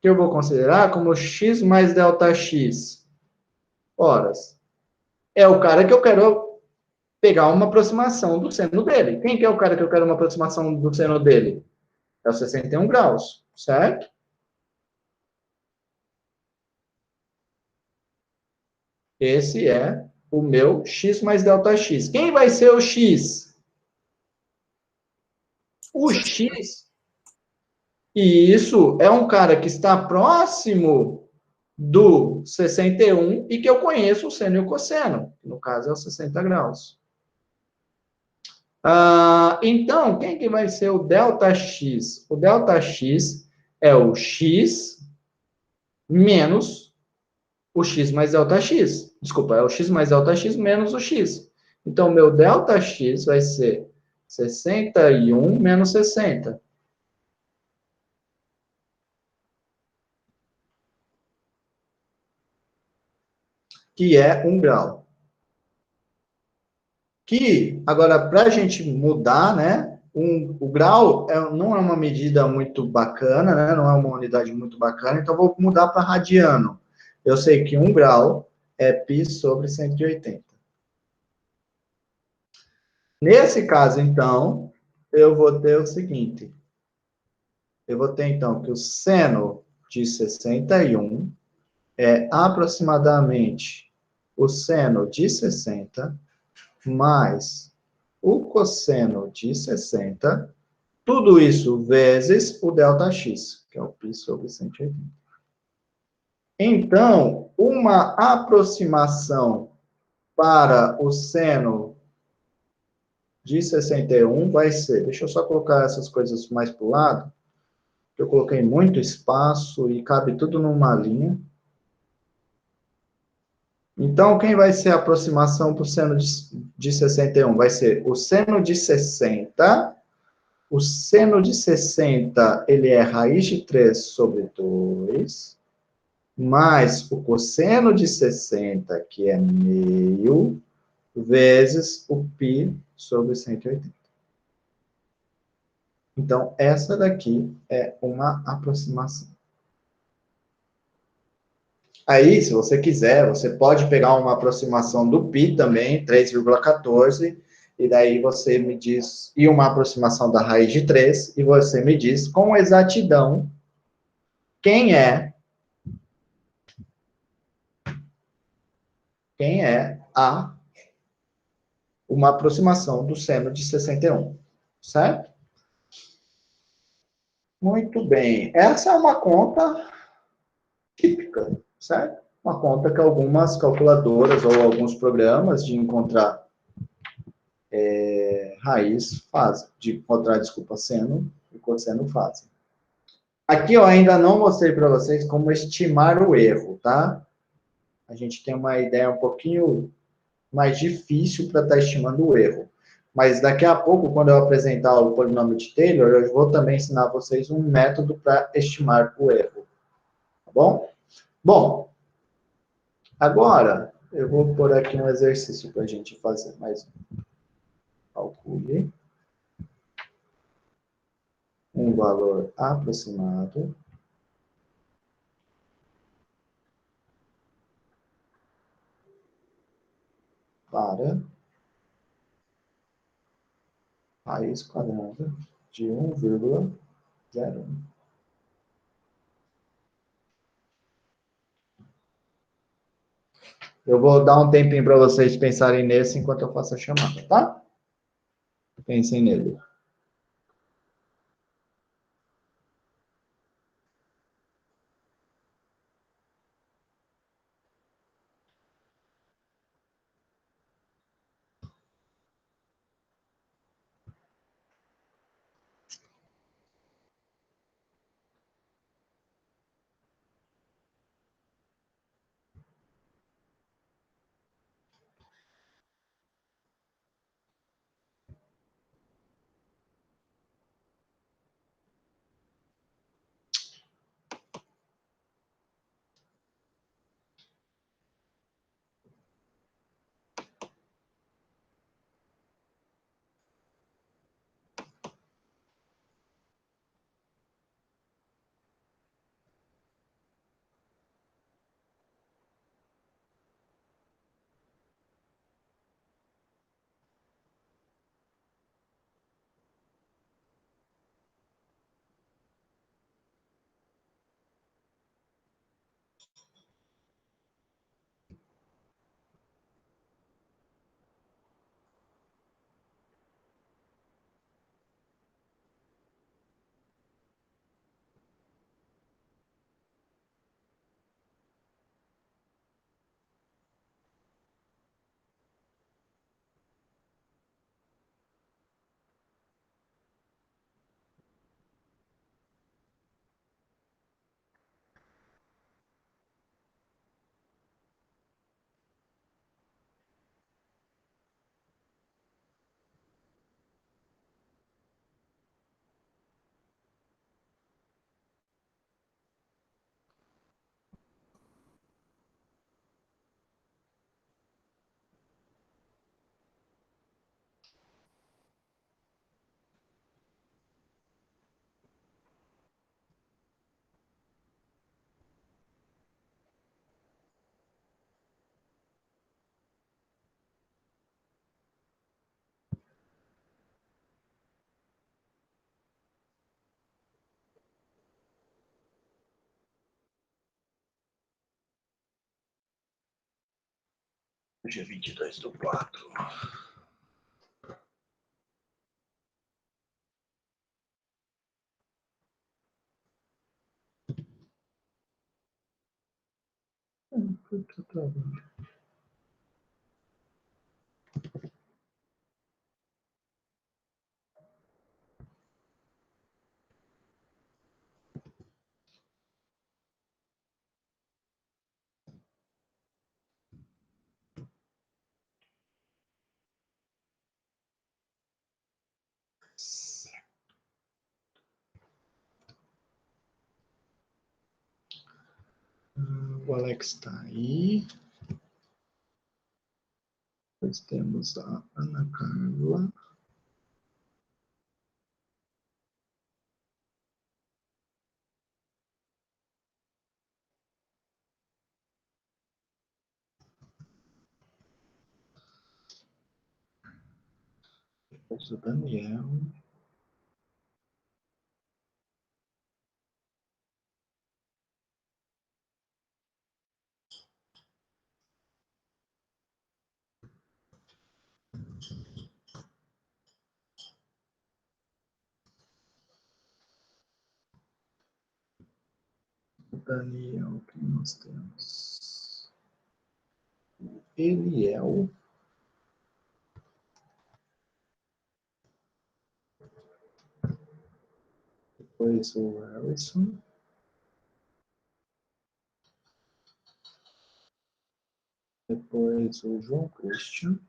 que eu vou considerar como x mais ΔX? Horas. É o cara que eu quero pegar uma aproximação do seno dele. Quem que é o cara que eu quero uma aproximação do seno dele? É o 61 graus, certo? Esse é o meu x mais ΔX. Quem vai ser o x? O x, e isso é um cara que está próximo do 61 e que eu conheço o seno e o cosseno, que no caso é o 60 graus. Então, quem que vai ser o ΔX? O ΔX é o x menos o x mais ΔX. Desculpa, é o x mais ΔX menos o x. Então, meu ΔX vai ser 61 menos 60. Que é 1 grau. Que, agora, para a gente mudar, né, o grau não é uma medida muito bacana, né, não é uma unidade muito bacana, então vou mudar para radiano. Eu sei que 1 grau é π sobre 180. Nesse caso, então, eu vou ter o seguinte. Eu vou ter, então, que o seno de 61 é aproximadamente o seno de 60 mais o cosseno de 60, tudo isso vezes o ΔX, que é o π sobre 180. Então, uma aproximação para o seno de 61 vai ser... Deixa eu só colocar essas coisas mais para o lado, que eu coloquei muito espaço e cabe tudo numa linha. Então, quem vai ser a aproximação para o seno de 61? Vai ser o seno de 60. O seno de 60, ele é raiz de 3 sobre 2, mais o cosseno de 60, que é meio, vezes o π sobre 180. Então, essa daqui é uma aproximação. Aí, se você quiser, você pode pegar uma aproximação do π também, 3,14, e daí você me diz, e uma aproximação da raiz de 3, e você me diz com exatidão quem é uma aproximação do seno de 61, certo? Muito bem. Essa é uma conta típica, certo? Uma conta que algumas calculadoras ou alguns programas de encontrar raiz fazem, de encontrar, desculpa, seno e cosseno fazem. Aqui eu ainda não mostrei para vocês como estimar o erro, tá? A gente tem uma ideia um pouquinho mais difícil para estar estimando o erro. Mas daqui a pouco, quando eu apresentar o polinômio de Taylor, eu vou também ensinar vocês um método para estimar o erro. Tá bom? Bom, agora eu vou pôr aqui um exercício para a gente fazer mais um. Calcule um valor aproximado para raiz quadrada de 1,01. Eu vou dar um tempinho para vocês pensarem nesse enquanto eu faço a chamada, tá? Pensem nele. Dia 22/4. Tá travando. O Alex está aí. Depois temos a Ana Carla. Depois o Daniel. Daniel, quem nós temos? Eliel. Depois o Harrison. Depois o João Christian.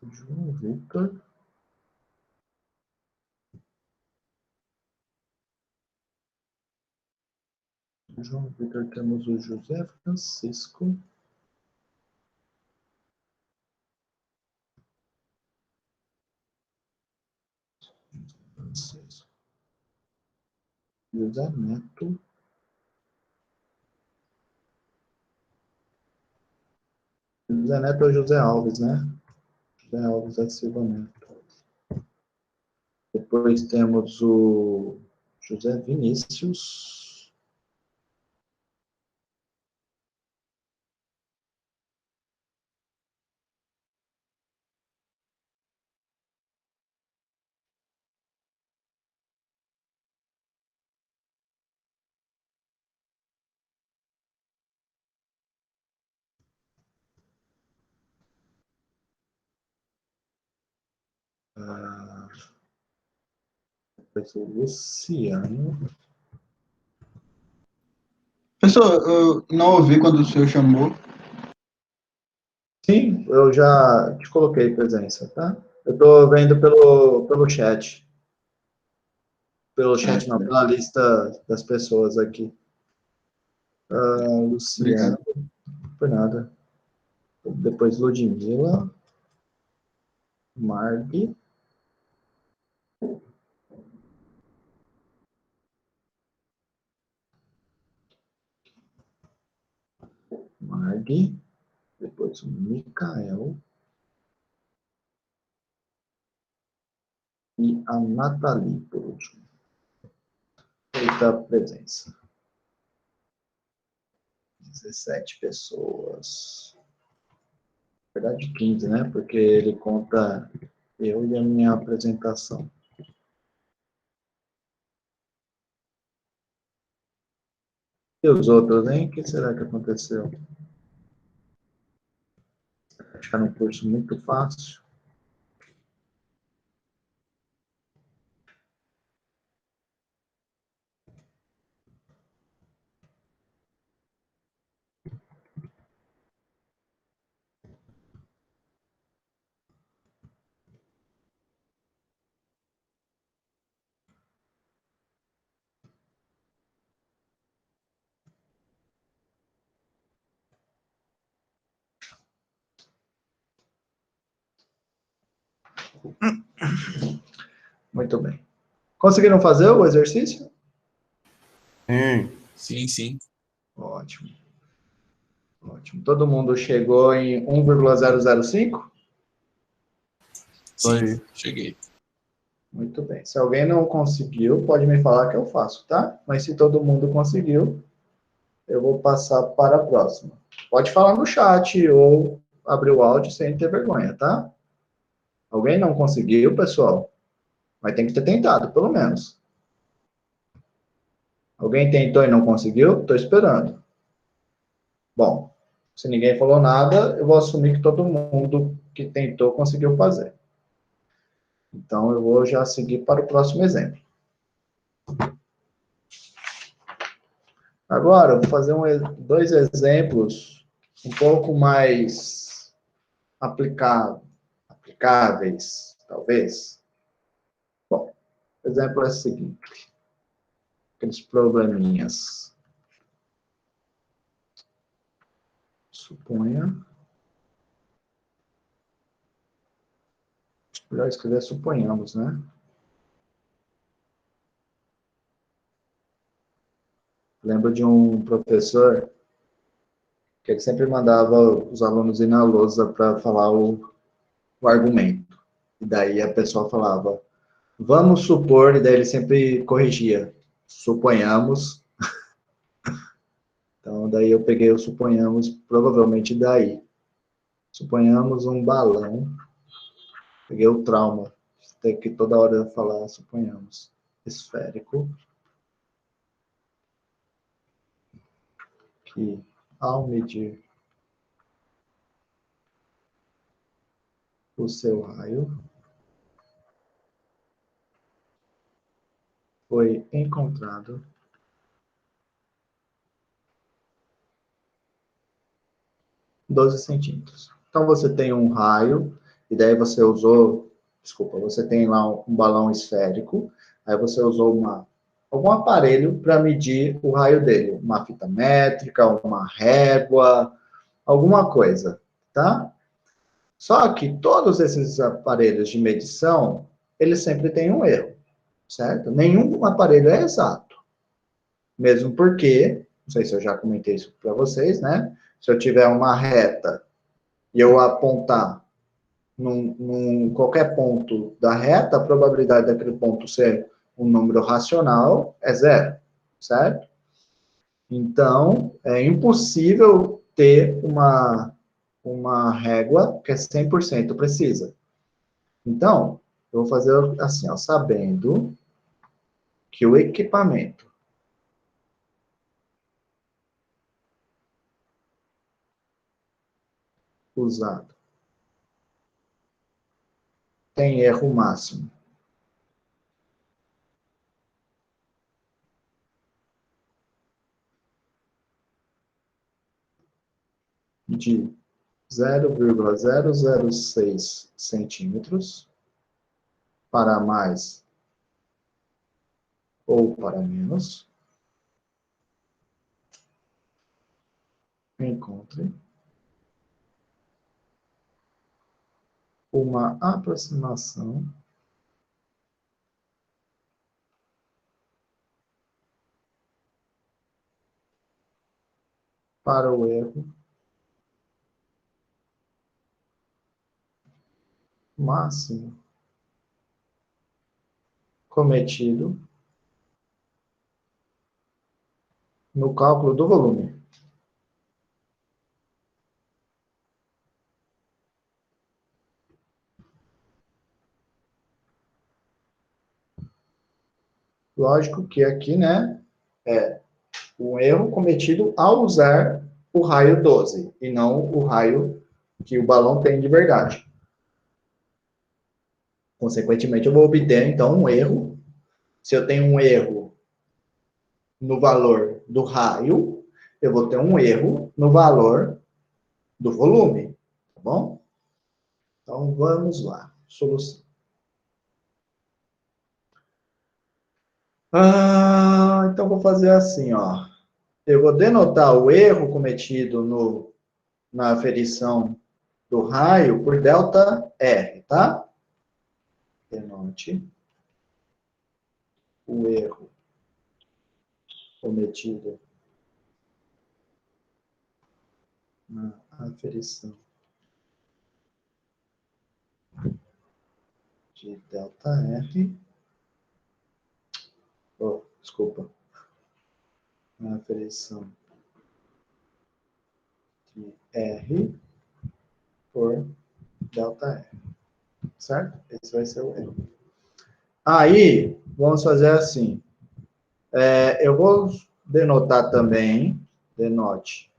O João Victor. O João Victor temos o José Francisco. José Neto. José Neto é o José Alves, né? José Alves da Silva Neto. Depois temos o José Vinícius. Depois o Luciano. Professor, eu não ouvi quando o senhor chamou. Sim, eu já te coloquei presença, tá? Eu estou vendo pelo chat. Pelo chat não, pela lista das pessoas aqui. Luciano. Não foi nada. Depois Ludmilla. Marg. Depois o Micael. E a Nathalie, por último. Eita presença. 17 pessoas. Na verdade, 15, né? Porque ele conta eu e a minha apresentação. E os outros, hein? O que será que aconteceu? Acharam um curso muito fácil. Muito bem. Conseguiram fazer o exercício? Sim, sim. Ótimo. Ótimo. Todo mundo chegou em 1,005? Sim, Aí. cheguei. Muito bem. Se alguém não conseguiu, pode me falar que eu faço, tá? Mas se todo mundo conseguiu, eu vou passar para a próxima. Pode falar no chat ou abrir o áudio sem ter vergonha, tá? Alguém não conseguiu, pessoal? Mas tem que ter tentado, pelo menos. Alguém tentou e não conseguiu? Estou esperando. Bom, se ninguém falou nada, eu vou assumir que todo mundo que tentou conseguiu fazer. Então, eu vou já seguir para o próximo exemplo. Agora, eu vou fazer dois exemplos um pouco mais aplicáveis, talvez. Bom, o exemplo é o seguinte. Aqueles probleminhas. Suponha. Melhor escrever suponhamos, né? Lembro de um professor que ele sempre mandava os alunos ir na lousa para falar o argumento. E daí a pessoa falava, vamos supor, e daí ele sempre corrigia. Suponhamos. Então, daí eu peguei o suponhamos, provavelmente daí. Suponhamos um balão. Peguei o trauma. Tem que toda hora falar, suponhamos. Esférico. Que, ao medir o seu raio, foi encontrado (12 centímetros). Então, você tem um raio, e daí você usou, desculpa, você tem lá um balão esférico, aí você usou algum aparelho para medir o raio dele, uma fita métrica, uma régua, alguma coisa, tá? Só que todos esses aparelhos de medição, eles sempre têm um erro, certo? Nenhum aparelho é exato. Mesmo porque, não sei se eu já comentei isso para vocês, né? Se eu tiver uma reta e eu apontar num qualquer ponto da reta, a probabilidade daquele ponto ser um número racional é 0, certo? Então, é impossível ter uma régua que é 100% precisa. Então, eu vou fazer assim, ó, sabendo que o equipamento usado tem erro máximo de 0,006 centímetros para mais ou para menos, encontre uma aproximação para o erro máximo cometido no cálculo do volume. Lógico que aqui, né, é um erro cometido ao usar o raio 12 e não o raio que o balão tem de verdade. Consequentemente, eu vou obter, então, um erro. Se eu tenho um erro no valor do raio, eu vou ter um erro no valor do volume, tá bom? Então, vamos lá. Solução. Então, vou fazer assim, ó. Eu vou denotar o erro cometido na aferição do raio por ΔR, tá? Denote o erro cometido na aferição de ΔR. Oh, desculpa. Na aferição de R por ΔR. Certo? Esse vai ser o erro. Aí, vamos fazer assim. Eu vou denotar também, denote,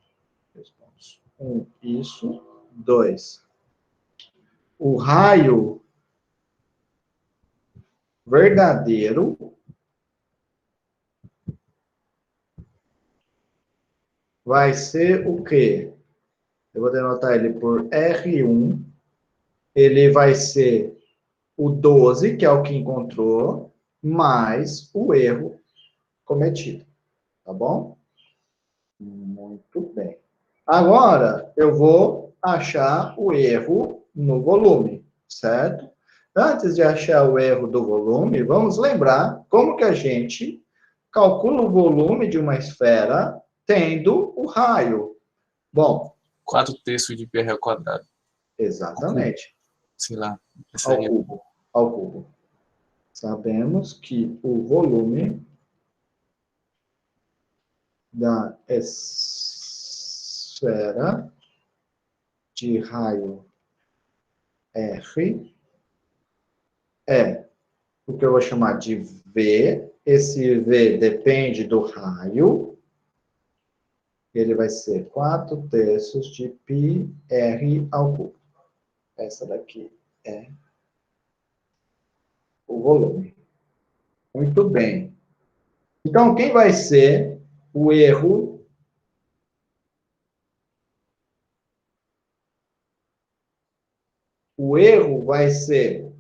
1, isso, 2. O raio verdadeiro vai ser o quê? Eu vou denotar ele por R1. Ele vai ser o 12, que é o que encontrou, mais o erro cometido. Tá bom? Muito bem. Agora, eu vou achar o erro no volume, certo? Antes de achar o erro do volume, vamos lembrar como que a gente calcula o volume de uma esfera tendo o raio. Bom, 4/3 de πr ao quadrado. exatamente. Sei lá. Ao cubo. Ao cubo. Sabemos que o volume da esfera de raio R é o que eu vou chamar de V. Esse V depende do raio. Ele vai ser 4/3 de πr ao cubo. Essa daqui é o volume. Muito bem. Então, quem vai ser o erro? O erro vai ser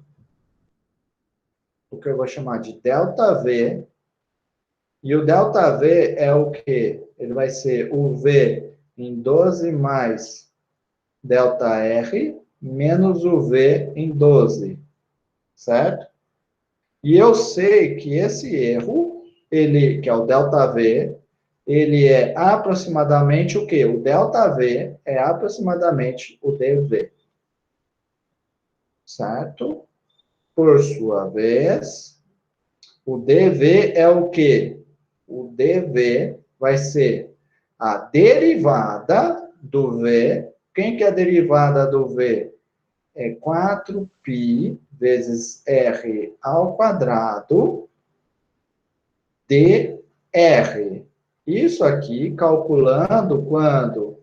o que eu vou chamar de ΔV. E o ΔV é o quê? Ele vai ser o V em 12 mais ΔR menos o V em 12. Certo? E eu sei que esse erro, ele, que é o ΔV, ele é aproximadamente o quê? O ΔV é aproximadamente o DV. Certo? Por sua vez, o DV é o quê? O DV vai ser a derivada do V. Quem que é a derivada do V? É 4π vezes R ao quadrado dr. Isso aqui, calculando quando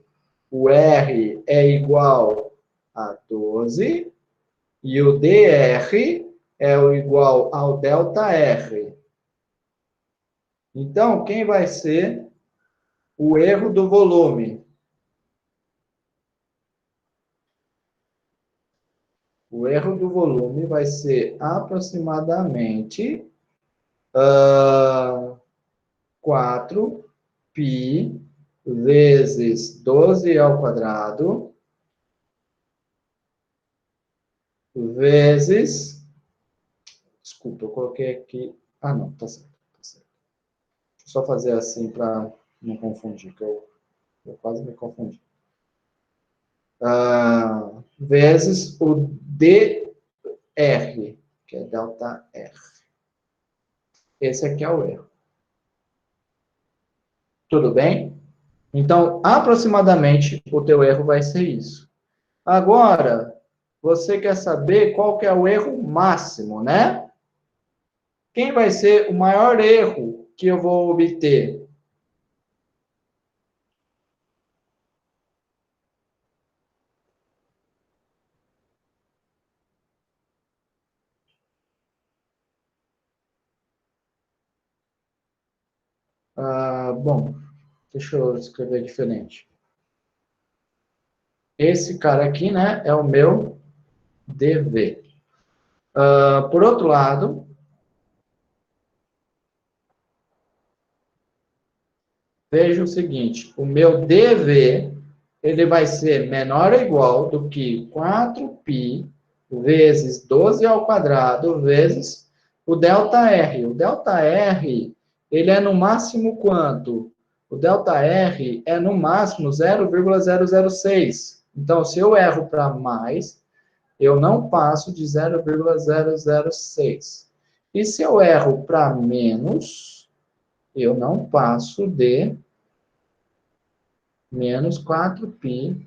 o R é igual a 12 e o dr é igual ao ΔR. Então, quem vai ser o erro do volume? O erro do volume vai ser aproximadamente 4π vezes 12 ao quadrado vezes... Desculpa, eu coloquei aqui... Ah, não, tá certo. Deixa eu só fazer assim para não confundir, que eu quase me confundi. Vezes o dr, que é ΔR. Esse aqui é o erro. Tudo bem? Então, aproximadamente, o teu erro vai ser isso. Agora, você quer saber qual que é o erro máximo, né? Quem vai ser o maior erro que eu vou obter? Bom, deixa eu escrever diferente. Esse cara aqui, né, é o meu DV. Por outro lado, veja o seguinte, o meu DV, ele vai ser menor ou igual do que 4π vezes 12 ao quadrado vezes o ΔR. O ΔR, ele é no máximo quanto? O ΔR é no máximo 0,006. Então, se eu erro para mais, eu não passo de 0,006. E se eu erro para menos, eu não passo de menos 4π,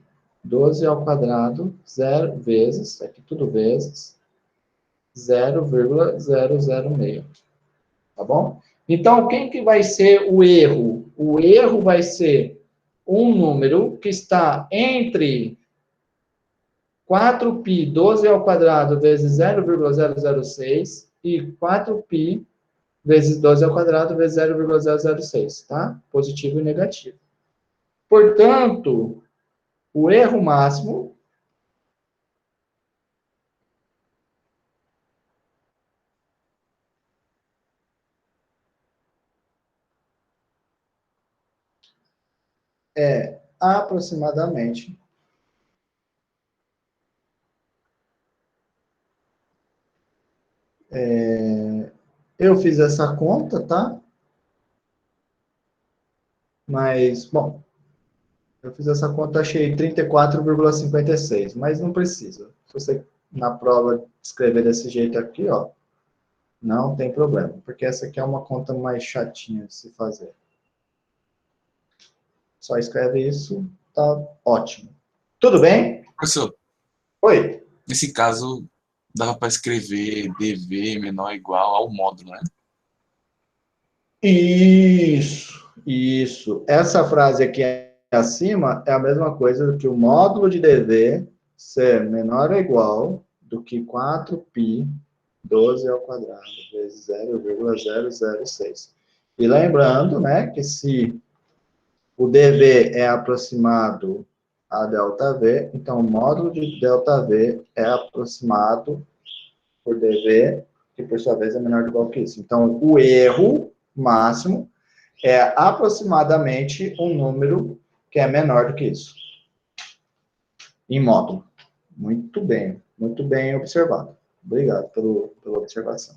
12 ao quadrado, 0 vezes, aqui tudo vezes, 0,006. Tá bom? Então, quem que vai ser o erro? O erro vai ser um número que está entre 4π 12 ao quadrado vezes 0,006 e 4π vezes 12 ao quadrado vezes 0,006, tá? Positivo e negativo. Portanto, o erro máximo é aproximadamente eu fiz essa conta, tá? Mas, bom, eu fiz essa conta, achei 34,56, mas não precisa. Se você, na prova, escrever desse jeito aqui, ó, não tem problema, porque essa aqui é uma conta mais chatinha de se fazer. Só escreve isso, tá ótimo. Tudo bem? Professor, Oi. nesse caso, dava para escrever dv menor ou igual ao módulo, né? Isso. Essa frase aqui acima é a mesma coisa que o módulo de dv ser menor ou igual do que 4π 12 ao quadrado vezes 0,006. E lembrando, né, que se o dv é aproximado a ΔV, então o módulo de ΔV é aproximado por dv, que por sua vez é menor ou igual que isso. Então, o erro máximo é aproximadamente um número que é menor do que isso. Em módulo. Muito bem observado. Obrigado pela observação.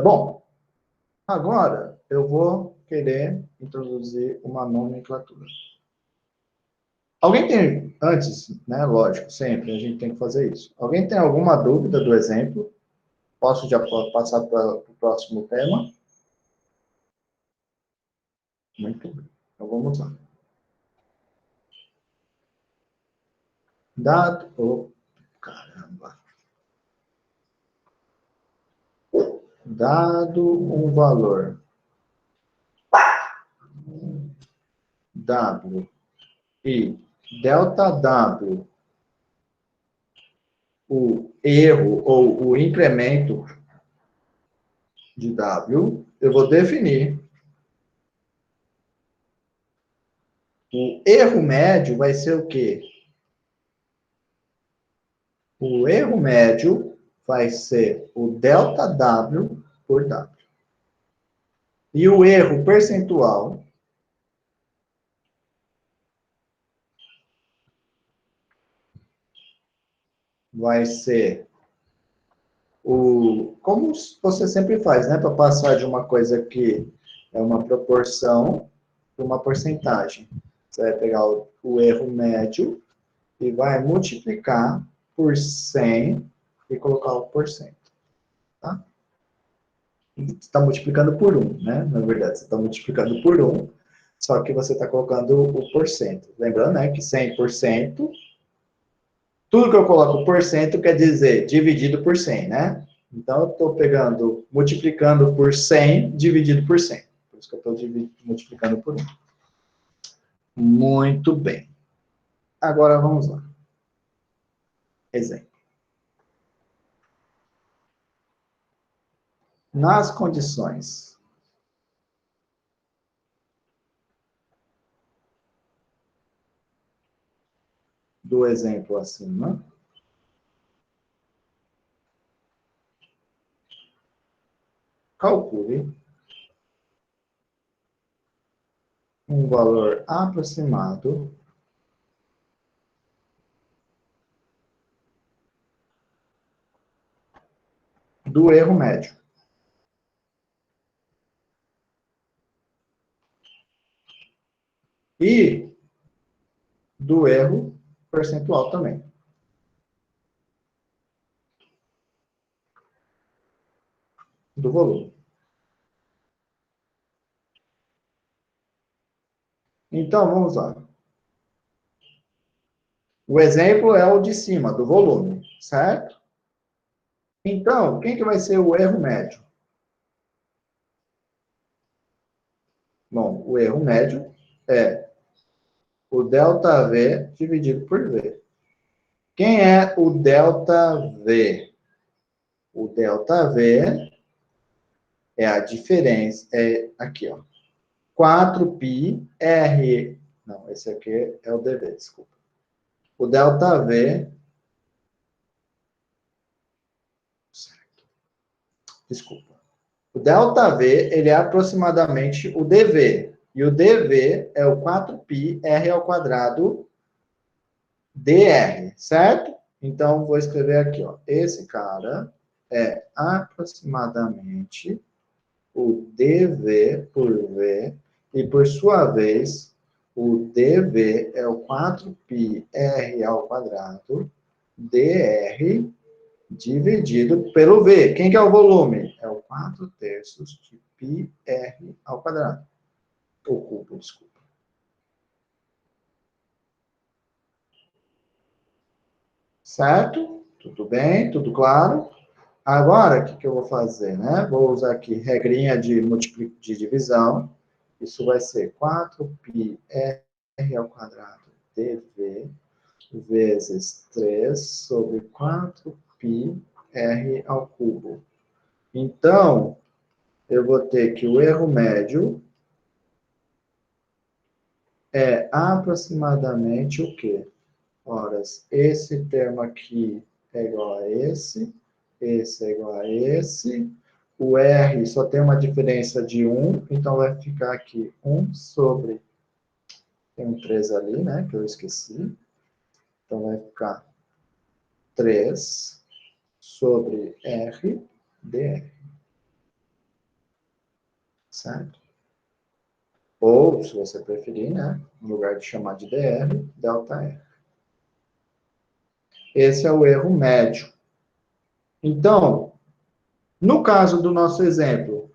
Bom, agora eu vou querer introduzir uma nomenclatura. Alguém tem, antes, né, lógico, sempre a gente tem que fazer isso. Alguém tem alguma dúvida do exemplo? Posso já passar para o próximo tema? Muito bem. Então vamos lá. Dado, caramba. Dado um valor W e delta W, o erro ou o incremento de W, eu vou definir. O erro médio vai ser o quê? O erro médio vai ser o delta W por W. E o erro percentual vai ser como você sempre faz, né? Para passar de uma coisa que é uma proporção para uma porcentagem. Você vai pegar o erro médio e vai multiplicar por 100 e colocar o porcento. Tá? Você está multiplicando por 1, né? Na verdade, você está multiplicando por 1, só que você está colocando o porcento. Lembrando, né, que 100%, tudo que eu coloco por cento quer dizer dividido por 100, né? Então, eu estou pegando, multiplicando por 100 dividido por 100. Por isso que eu estou multiplicando por 1. Muito bem. Agora, vamos lá. Exemplo. Nas condições do exemplo acima, calcule um valor aproximado do erro médio. E do erro percentual também. Do volume. Então, vamos lá. O exemplo é o de cima, do volume, certo? Então, quem que vai ser o erro médio? o erro médio é o ΔV dividido por V. Quem é o ΔV? O ΔV é a diferença, é aqui, ó. 4π R. Não, esse aqui é o DV, desculpa. O ΔV. Desculpa. O ΔV, ele é aproximadamente o DV. E o DV é o 4π R ao quadrado dr, certo? Então, vou escrever aqui, ó. Esse cara é aproximadamente o dV por V, e por sua vez, o dV é o 4π R ao quadrado dr dividido pelo V. Quem que é o volume? É o 4/3 de πr ao quadrado. O cubo, desculpa. Certo? Tudo bem? Tudo claro? Agora, o que eu vou fazer, né? Vou usar aqui regrinha de divisão. Isso vai ser 4πr ao quadrado dv vezes 3 sobre 4πr ao cubo. Então, eu vou ter que o erro médio é aproximadamente o quê? Ora, esse termo aqui é igual a esse é igual a esse, o R só tem uma diferença de 1, então vai ficar aqui 1 sobre, tem um 3 ali, né, que eu esqueci, então vai ficar 3 sobre R dr. Certo? Ou, se você preferir, né, no lugar de chamar de dr, ΔR. Esse é o erro médio. Então, no caso do nosso exemplo,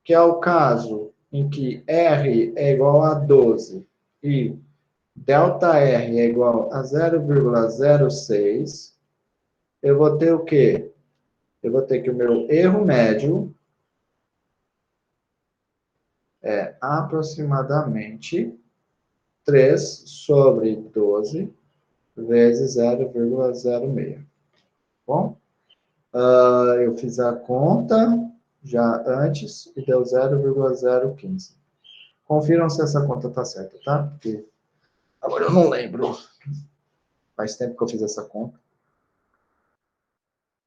que é o caso em que R é igual a 12 e ΔR é igual a 0,06, eu vou ter o quê? Eu vou ter que o meu erro médio é aproximadamente 3 sobre 12 vezes 0,06. Bom? Eu fiz a conta já antes e deu 0,015. Confiram se essa conta está certa, tá? Porque agora eu não lembro. Faz tempo que eu fiz essa conta.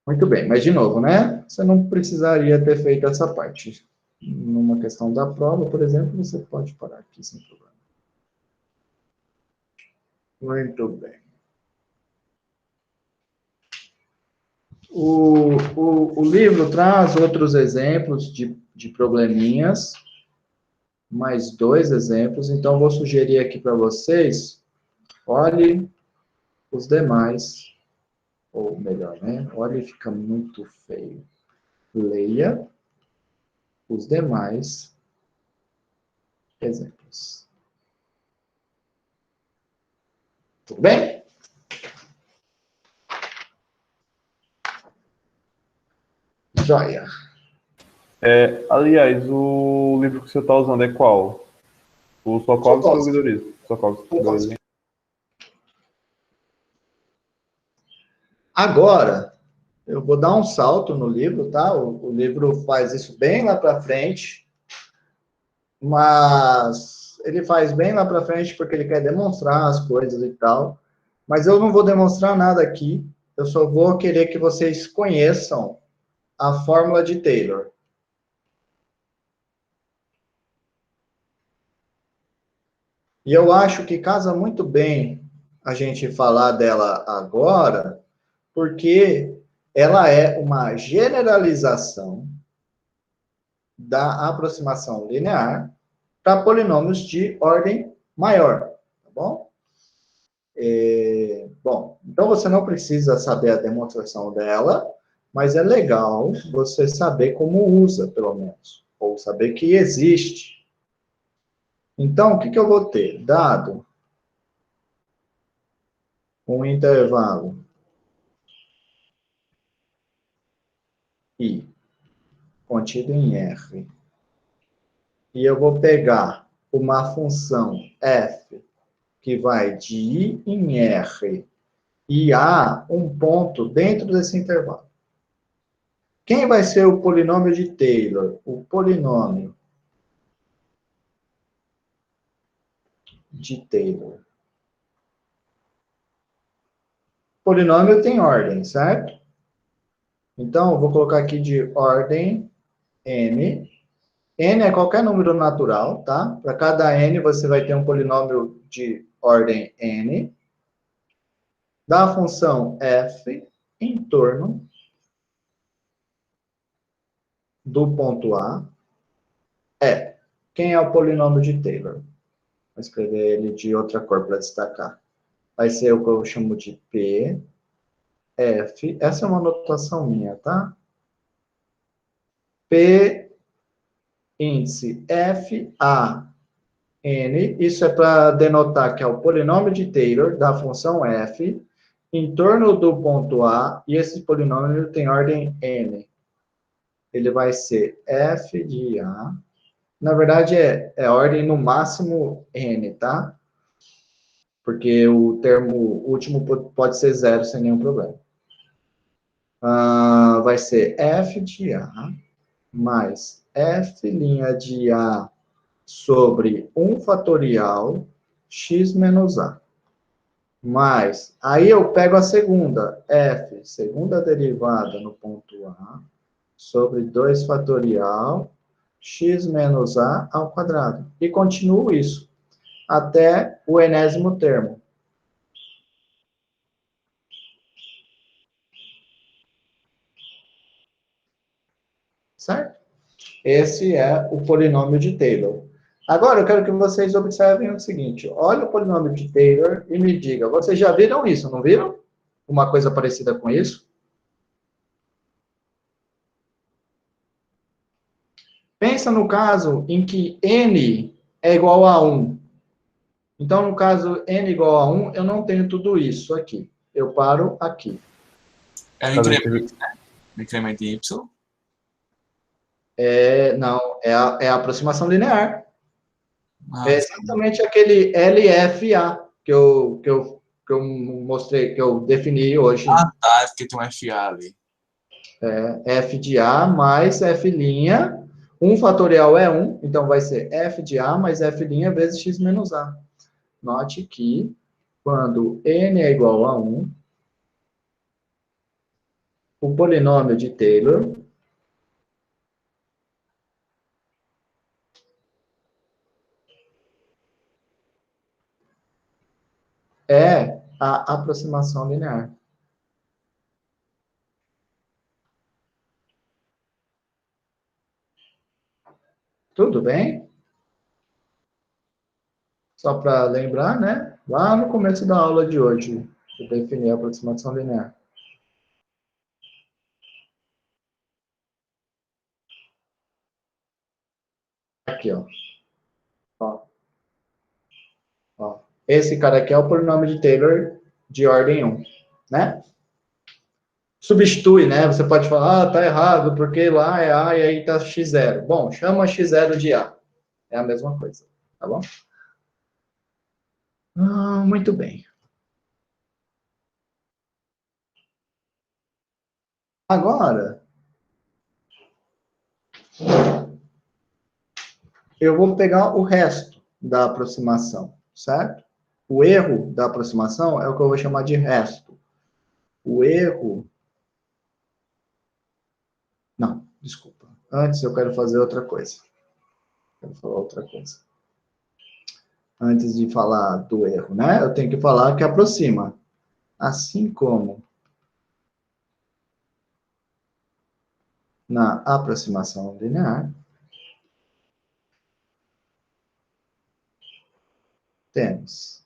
Muito bem, mas de novo, né? Você não precisaria ter feito essa parte. Numa questão da prova, por exemplo, você pode parar aqui sem problema. Muito bem. O livro traz outros exemplos de probleminhas, mais 2 exemplos, então vou sugerir aqui para vocês, olhe os demais, ou melhor, né? Olhe, fica muito feio. Leia os demais exemplos. Tudo bem? Joia. Aliás, o livro que você está usando é qual? O Sokowski ou o Guidoriz? Sokowski. Agora, eu vou dar um salto no livro, tá? O livro faz isso bem lá para frente, mas ele faz bem lá para frente porque ele quer demonstrar as coisas e tal. Mas eu não vou demonstrar nada aqui, eu só vou querer que vocês conheçam a fórmula de Taylor. E eu acho que casa muito bem a gente falar dela agora, porque ela é uma generalização da aproximação linear para polinômios de ordem maior, tá bom? Bom, então você não precisa saber a demonstração dela, mas é legal você saber como usa, pelo menos, ou saber que existe. Então, o que eu vou ter? Dado um intervalo I, contido em R, e eu vou pegar uma função f que vai de I em R e há um ponto dentro desse intervalo. Quem vai ser o polinômio de Taylor? O polinômio de Taylor. Polinômio tem ordem, certo? Então, eu vou colocar aqui de ordem n. N é qualquer número natural, tá? Para cada n, você vai ter um polinômio de ordem n. Da função f em torno do ponto A é. Quem é o polinômio de Taylor? Vou escrever ele de outra cor para destacar. Vai ser o que eu chamo de P, F. Essa é uma notação minha, tá? P, índice F, A, N. Isso é para denotar que é o polinômio de Taylor da função F em torno do ponto A, e esse polinômio tem ordem N. Ele vai ser F de A. Na verdade, é ordem no máximo N, tá? Porque o termo último pode ser zero sem nenhum problema. Vai ser F de A mais F' de A sobre 1 fatorial x menos A. Mas, aí eu pego a segunda, F, segunda derivada no ponto A, sobre 2 fatorial x menos A ao quadrado. E continuo isso até o enésimo termo. Certo? Esse é o polinômio de Taylor. Agora, eu quero que vocês observem o seguinte. Olha o polinômio de Taylor e me diga, vocês já viram isso, não viram? Uma coisa parecida com isso? Pensa no caso em que n é igual a 1. Então, no caso n igual a 1, eu não tenho tudo isso aqui. Eu paro aqui. É o incremento, né? O incremento em y. Não, é a aproximação linear. Ah, É exatamente aquele LFA que eu mostrei, que eu defini hoje. tá, é porque tem um FA ali. F de A mais F'. 1 fatorial é 1, então vai ser F de A mais F' vezes x menos A. Note que, quando n é igual a 1, o polinômio de Taylor é a aproximação linear. Tudo bem? Só para lembrar, né? Lá no começo da aula de hoje, eu defini a aproximação linear. Aqui, ó. Ó. Esse cara aqui é o polinômio de Taylor de ordem 1, né? Substitui, né? Você pode falar, tá errado, porque lá é A e aí tá x0. Bom, chama x0 de A. É a mesma coisa, tá bom? Muito bem. Agora, eu vou pegar o resto da aproximação, certo? O erro da aproximação é o que eu vou chamar de resto. O erro... Não, desculpa. Antes eu quero fazer outra coisa. Quero falar outra coisa. Antes de falar do erro, né? Eu tenho que falar que aproxima. Assim como na aproximação linear, temos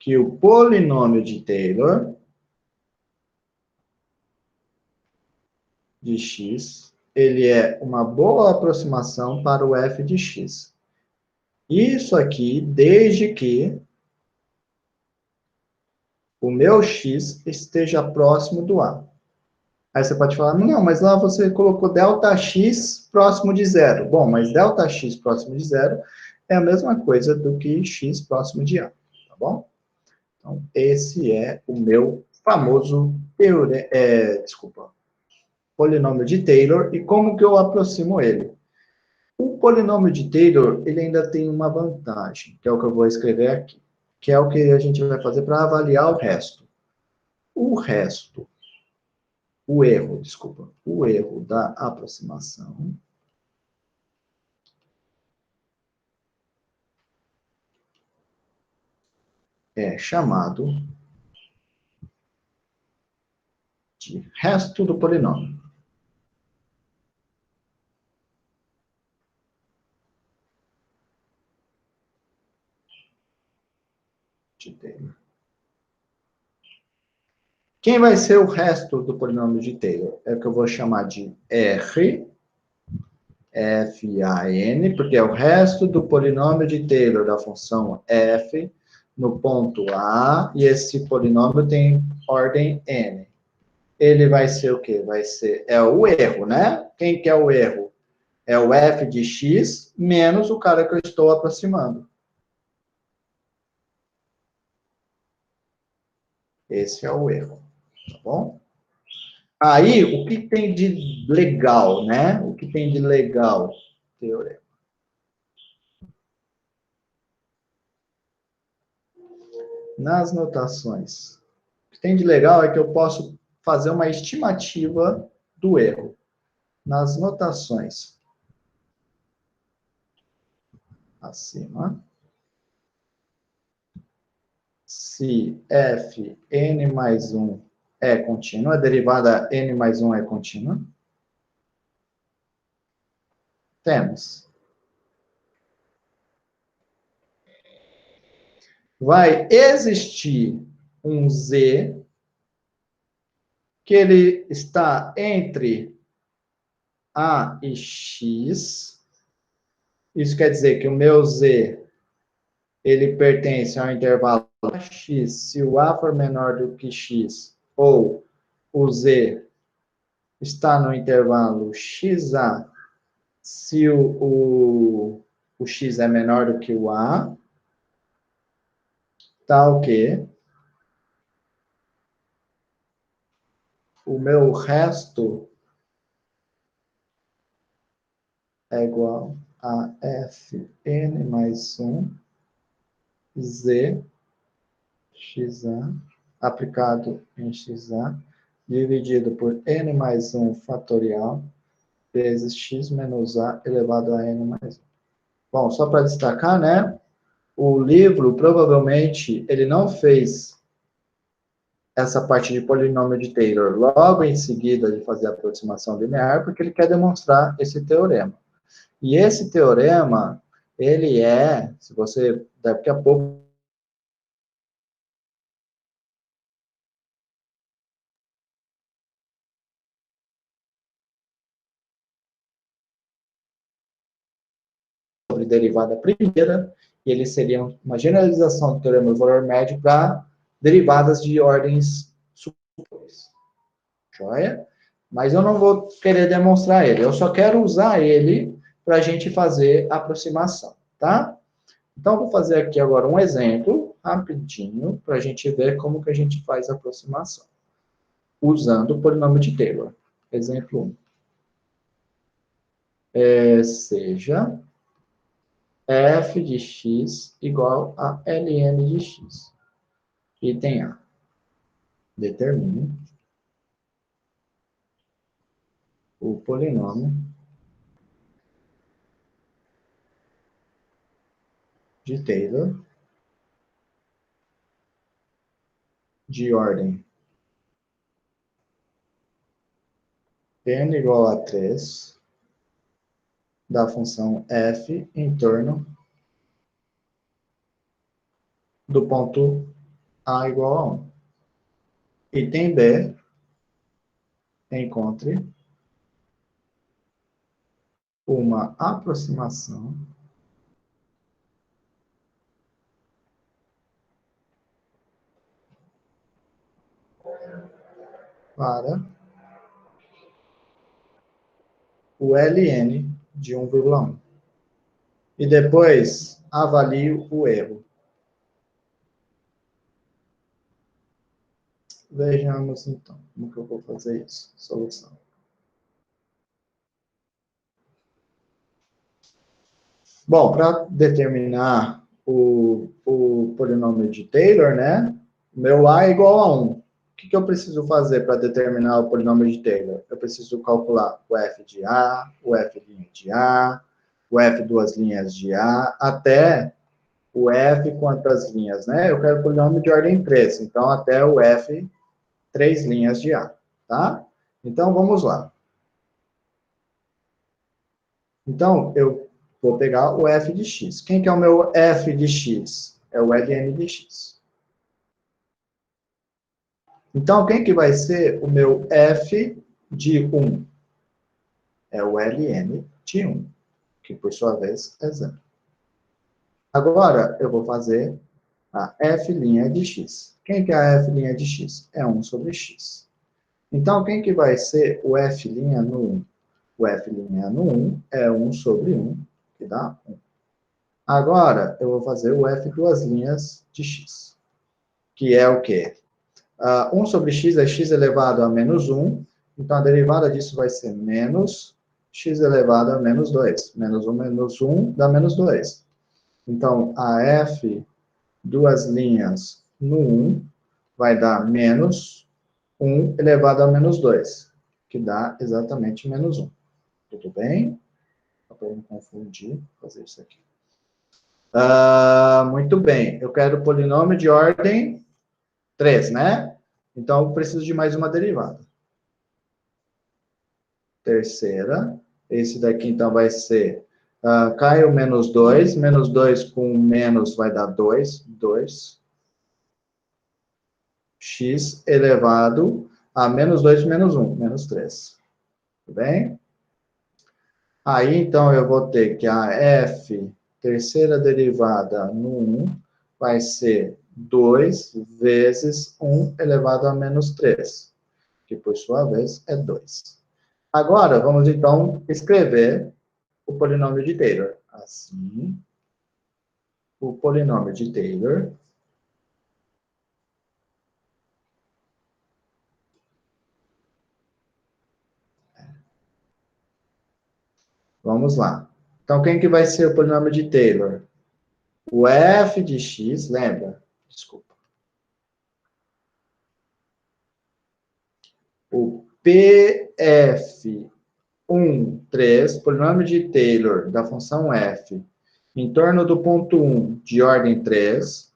que o polinômio de Taylor de x, ele é uma boa aproximação para o f de x. Isso aqui, desde que o meu x esteja próximo do A. Aí você pode falar, não, mas lá você colocou ΔX próximo de zero. Bom, mas ΔX próximo de zero é a mesma coisa do que x próximo de a, tá bom? Então, esse é o meu famoso polinômio de Taylor. E como que eu aproximo ele? O polinômio de Taylor, ele ainda tem uma vantagem, que é o que eu vou escrever aqui, que é o que a gente vai fazer para avaliar o resto. O erro da aproximação é chamado de resto do polinômio de Taylor. Quem vai ser o resto do polinômio de Taylor? É o que eu vou chamar de R, F-A-N, porque é o resto do polinômio de Taylor da função f no ponto A, e esse polinômio tem ordem n. Ele vai ser o quê? É o erro, né? Quem que é o erro? É o f de x menos o cara que eu estou aproximando. Esse é o erro, tá bom? Aí, o que tem de legal, né? O que tem de legal? Teorema. Nas notações. O que tem de legal é que eu posso fazer uma estimativa do erro. Nas notações acima, se f n mais 1 é contínua, a derivada n mais 1 é contínua, temos. Vai existir um z que ele está entre a e x. Isso quer dizer que o meu z ele pertence ao intervalo x se o a for menor do que x, ou o z está no intervalo xa se o x é menor do que o a, tal que o meu resto é igual a fn mais 1 z xa aplicado em xa dividido por n mais 1 fatorial vezes x menos a elevado a n mais 1. Bom, só para destacar, né? O livro, provavelmente, ele não fez essa parte de polinômio de Taylor logo em seguida de fazer a aproximação linear, porque ele quer demonstrar esse teorema. E esse teorema, ele é, se você, daqui a pouco, sobre derivada primeira, e ele seria uma generalização do teorema do valor médio para derivadas de ordens superiores. Joia? Mas eu não vou querer demonstrar ele, eu só quero usar ele para a gente fazer a aproximação, tá? Então, vou fazer aqui agora um exemplo, rapidinho, para a gente ver como que a gente faz a aproximação, usando o polinômio de Taylor. Exemplo 1. Seja f de x igual a ln de x. Item A. Determine o polinômio de Taylor de ordem n igual a 3 da função f em torno do ponto A igual a 1. Item B, encontre uma aproximação para o ln de 1,1. e depois avalio o erro. Vejamos, então, como que eu vou fazer isso. Solução. Bom, para determinar o polinômio de Taylor, né? Meu A é igual a 1. O que eu preciso fazer para determinar o polinômio de Taylor? Eu preciso calcular o f de A, o f' de A, o f duas linhas de A, até o f quantas linhas, né? Eu quero polinômio de ordem 3, então até o f 3 linhas de A, tá? Então, vamos lá. Então, eu vou pegar o f de x. Quem que é o meu f de x? É o ln de x. Então, quem que vai ser o meu f de 1? É o ln de 1, que por sua vez é 0. Agora, eu vou fazer a f' de x. Quem que é a f' de x? É 1 sobre x. Então, quem que vai ser o f' no 1? O f' no 1 é 1 sobre 1, que dá 1. Agora, eu vou fazer o f duas linhas de x, que é o quê? 1 sobre x é x elevado a menos 1, então a derivada disso vai ser menos x elevado a menos 2. Menos 1 dá menos 2. Então, a f duas linhas no 1 vai dar menos 1 elevado a menos 2, que dá exatamente menos 1. Tudo bem? Só para eu não confundir, vou fazer isso aqui. Muito bem. Eu quero polinômio de ordem 3, né? Então, eu preciso de mais uma derivada. Terceira. Esse daqui, então, vai ser... cai o menos 2. Menos 2 com menos vai dar 2. 2. X elevado a menos 2 menos 1. Menos 3. Tudo bem? Aí, então, eu vou ter que a f, terceira derivada no 1, vai ser 2 vezes 1 elevado a menos 3, que, por sua vez, é 2. Agora, vamos, então, escrever o polinômio de Taylor. Assim, o polinômio de Taylor vamos lá. Então, quem que vai ser o polinômio de Taylor? O f de x, lembra? Desculpa. O PF 3, polinômio de Taylor da função f, em torno do ponto 1 de ordem 3,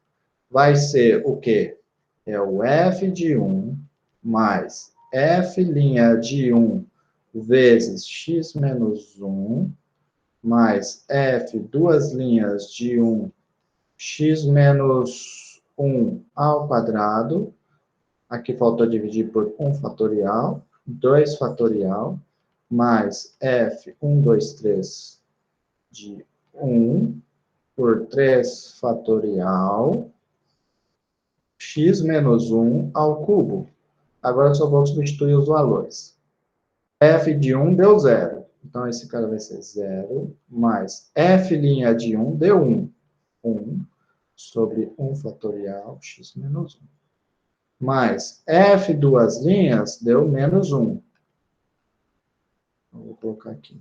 vai ser o quê? É o f de 1 mais f' de 1 vezes x menos 1 mais f duas linhas de 1 x menos 1 ao quadrado. Aqui faltou dividir por 1 fatorial, 2 fatorial, mais f, 1, 2, 3 de 1 por 3 fatorial, x menos 1 ao cubo. Agora eu só vou substituir os valores. F de 1 deu 0. Então, esse cara vai ser 0, mais f' de 1 deu 1. 1 sobre 1 fatorial, x menos 1. Mais f duas linhas deu menos 1. Vou colocar aqui.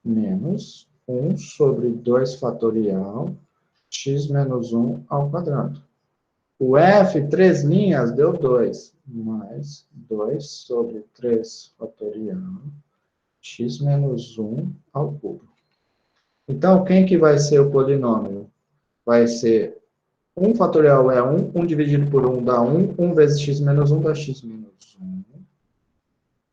Menos 1 sobre 2 fatorial, x menos 1 ao quadrado. O f, 3 linhas, deu 2. Mais 2 sobre 3 fatorial, x menos 1 ao cubo. Então, quem que vai ser o polinômio? Vai ser 1 fatorial é 1, 1 dividido por 1 dá 1, 1 vezes x menos 1 dá x menos 1,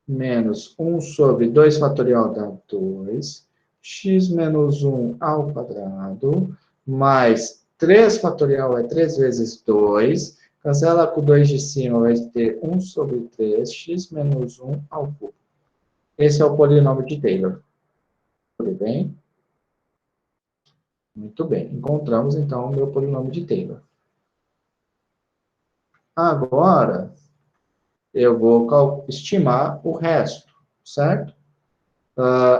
menos 1 sobre 2 fatorial dá 2, x menos 1 ao quadrado, mais 3 fatorial é 3 vezes 2, cancela com 2 de cima, vai ter 1 sobre 3, x menos 1 ao cubo. Esse é o polinômio de Taylor. Tudo bem? Muito bem. Encontramos, então, o meu polinômio de Taylor. Agora, eu vou estimar o resto, certo?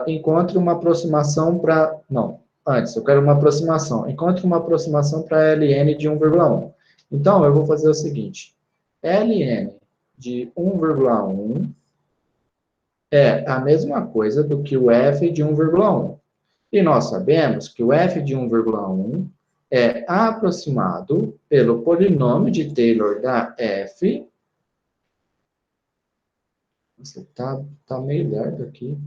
Encontre uma aproximação para... Não, antes, eu quero uma aproximação. Encontre uma aproximação para ln de 1,1. Então, eu vou fazer o seguinte. ln de 1,1 é a mesma coisa do que o f de 1,1. E nós sabemos que o f de 1,1 é aproximado pelo polinômio de Taylor da f. Você tá meio lerdo aqui.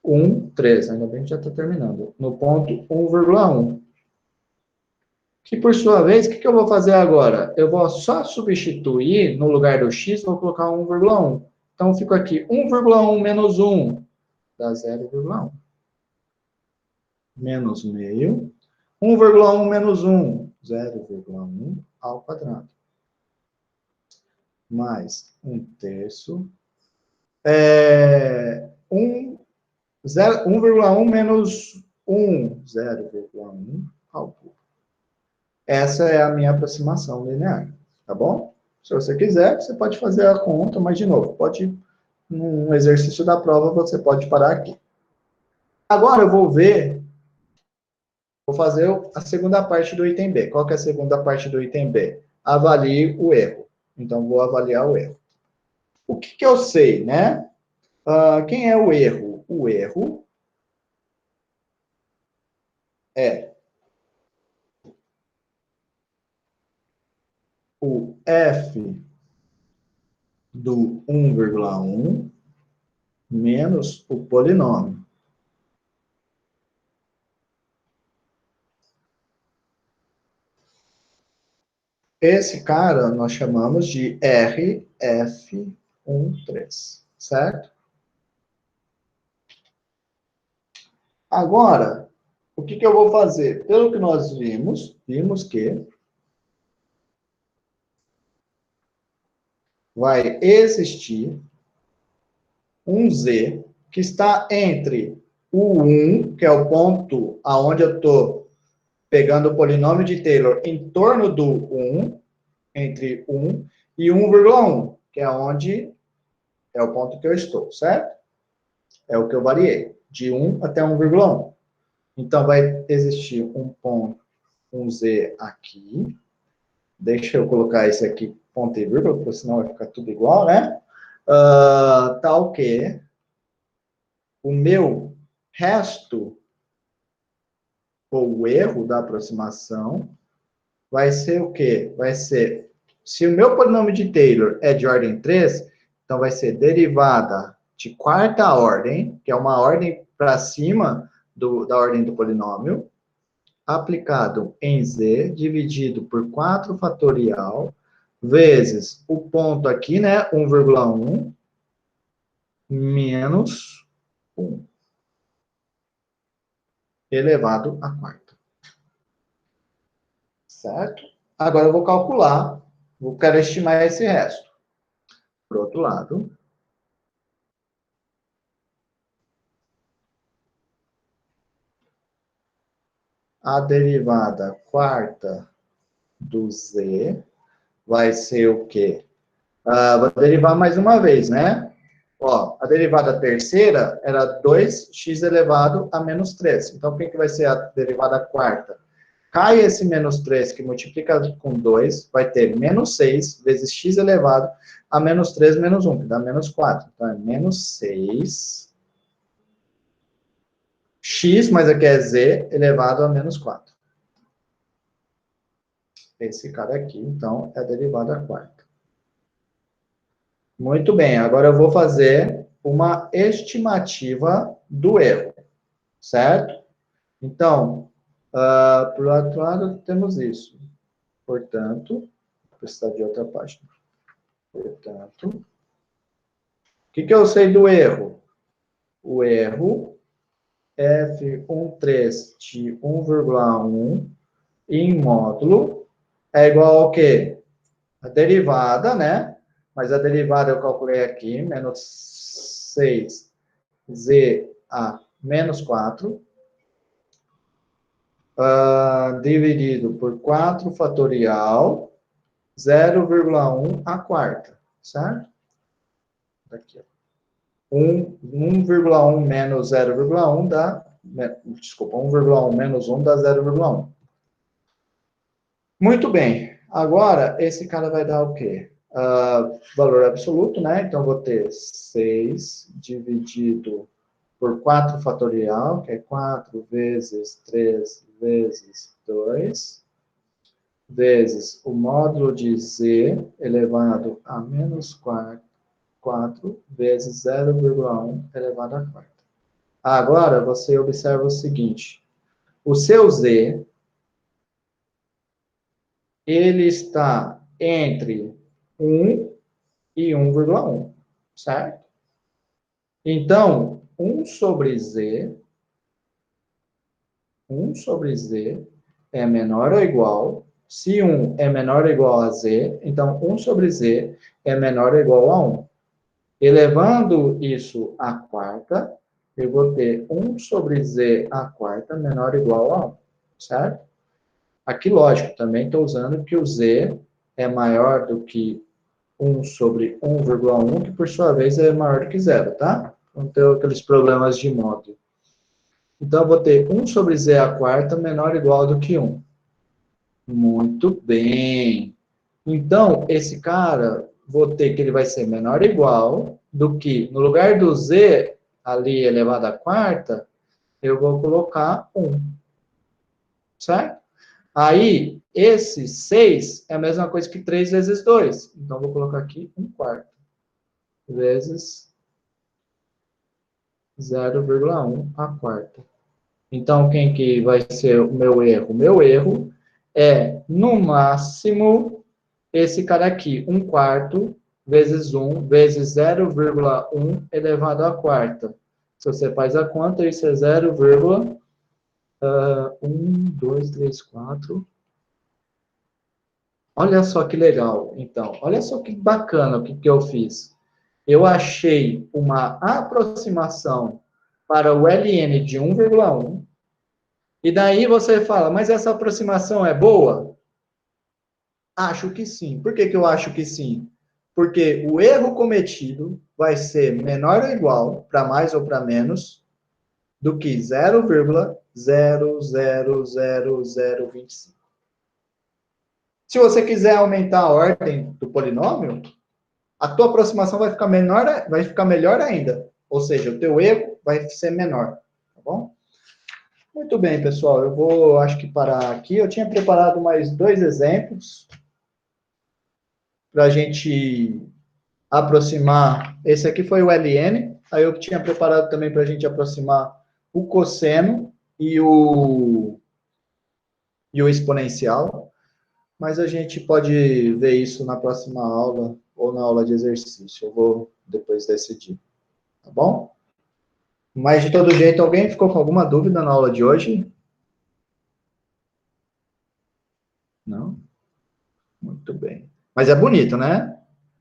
1, 3, ainda bem que já está terminando. No ponto 1,1. Que, por sua vez, o que eu vou fazer agora? Eu vou só substituir, no lugar do x, vou colocar 1,1. Então, fico aqui, 1,1 menos 1 dá 0,1. Menos meio. 1,1 menos 1, 0,1 ao quadrado. Mais 1/3. 1,1 menos 1, 0,1 ao cubo. Essa é a minha aproximação linear, tá bom? Se você quiser, você pode fazer a conta, mas, de novo, num exercício da prova, você pode parar aqui. Agora eu vou fazer a segunda parte do item B. Qual que é a segunda parte do item B? Avalie o erro. Então, vou avaliar o erro. O que eu sei, né? Quem é o erro? O erro é o f do 1,1 menos o polinômio. Esse cara nós chamamos de RF13, certo? Agora, o que eu vou fazer? Pelo que nós vimos que vai existir um Z que está entre o 1, que é o ponto aonde eu estou pegando o polinômio de Taylor em torno do 1, entre 1 e 1,1, que é onde é o ponto que eu estou, certo? É o que eu variei, de 1 até 1,1. Então, vai existir um ponto, um Z aqui. Deixa eu colocar esse aqui, ponto e vírgula, porque senão vai ficar tudo igual, né? Tal que o meu resto, ou o erro da aproximação, vai ser o quê? Vai ser, se o meu polinômio de Taylor é de ordem 3, então vai ser derivada de quarta ordem, que é uma ordem para cima da ordem do polinômio, aplicado em z, dividido por 4 fatorial, vezes o ponto aqui, né, 1,1, menos 1, elevado à quarta. Certo? Agora eu vou calcular, quero estimar esse resto. Por outro lado, a derivada quarta do z vai ser o quê? Vou derivar mais uma vez, né? Ó, a derivada terceira era 2x elevado a menos 3. Então, o que vai ser a derivada quarta? Cai esse menos 3, que multiplica com 2, vai ter menos 6 vezes x elevado a menos 3 menos 1, que dá menos 4. Então, é menos 6 x, mas aqui é z, elevado a menos 4. Esse cara aqui, então, é a derivada quarta. Muito bem, agora eu vou fazer uma estimativa do erro, certo? Então, por outro lado, temos isso. Portanto, vou precisar de outra página. Portanto, o que eu sei do erro? O erro f13 de 1,1 em módulo é igual ao quê? A derivada, né? Mas a derivada eu calculei aqui, menos 6z a menos 4, dividido por 4 fatorial, 0,1 a quarta, certo? Aqui, ó. 1,1 menos 0,1 dá... Desculpa, 1,1 menos 1 dá 0,1. Muito bem. Agora, esse cara vai dar o quê? Valor absoluto, né? Então, eu vou ter 6 dividido por 4 fatorial, que é 4 vezes 3 vezes 2, vezes o módulo de z elevado a menos 4 vezes 0,1 elevado a quarta. Agora, você observa o seguinte. O seu z, ele está entre 1 e 1,1, certo? Então, 1 sobre z é menor ou igual, se 1 é menor ou igual a z, então 1 sobre z é menor ou igual a 1. Elevando isso à quarta, eu vou ter 1 sobre z à quarta menor ou igual a 1, certo? Aqui, lógico, também estou usando que o z é maior do que 1 sobre 1,1, que por sua vez é maior do que 0, tá? Não tem aqueles problemas de módulo. Então, eu vou ter 1 sobre z à quarta menor ou igual do que 1. Muito bem. Então, esse cara, vou ter que ele vai ser menor ou igual do que, no lugar do z ali elevado à quarta, eu vou colocar 1. Certo? Aí, esse 6 é a mesma coisa que 3 vezes 2. Então, vou colocar aqui 1 quarto. Vezes 0,1 a quarta. Então, quem que vai ser o meu erro? O meu erro é, no máximo, esse cara aqui, 1 quarto vezes 1 vezes 0,1 elevado à quarta. Se você faz a conta, isso é 0,1, 2, 3, 4. Olha só que legal, então. Olha só que bacana o que eu fiz. Eu achei uma aproximação para o ln de 1,1. E daí você fala, mas essa aproximação é boa? Acho que sim. Por que eu acho que sim? Porque o erro cometido vai ser menor ou igual, para mais ou para menos, do que 0,00025. Se você quiser aumentar a ordem do polinômio, a tua aproximação vai ficar melhor ainda. Ou seja, o teu erro vai ser menor. Tá bom? Muito bem, pessoal. Eu vou, acho que, parar aqui. Eu tinha preparado mais 2 exemplos para a gente aproximar. Esse aqui foi o ln. Aí eu tinha preparado também para a gente aproximar o cosseno e o exponencial. Mas a gente pode ver isso na próxima aula ou na aula de exercício. Eu vou depois decidir. Tá bom? Mas, de todo jeito, alguém ficou com alguma dúvida na aula de hoje? Não? Muito bem. Mas é bonito, né?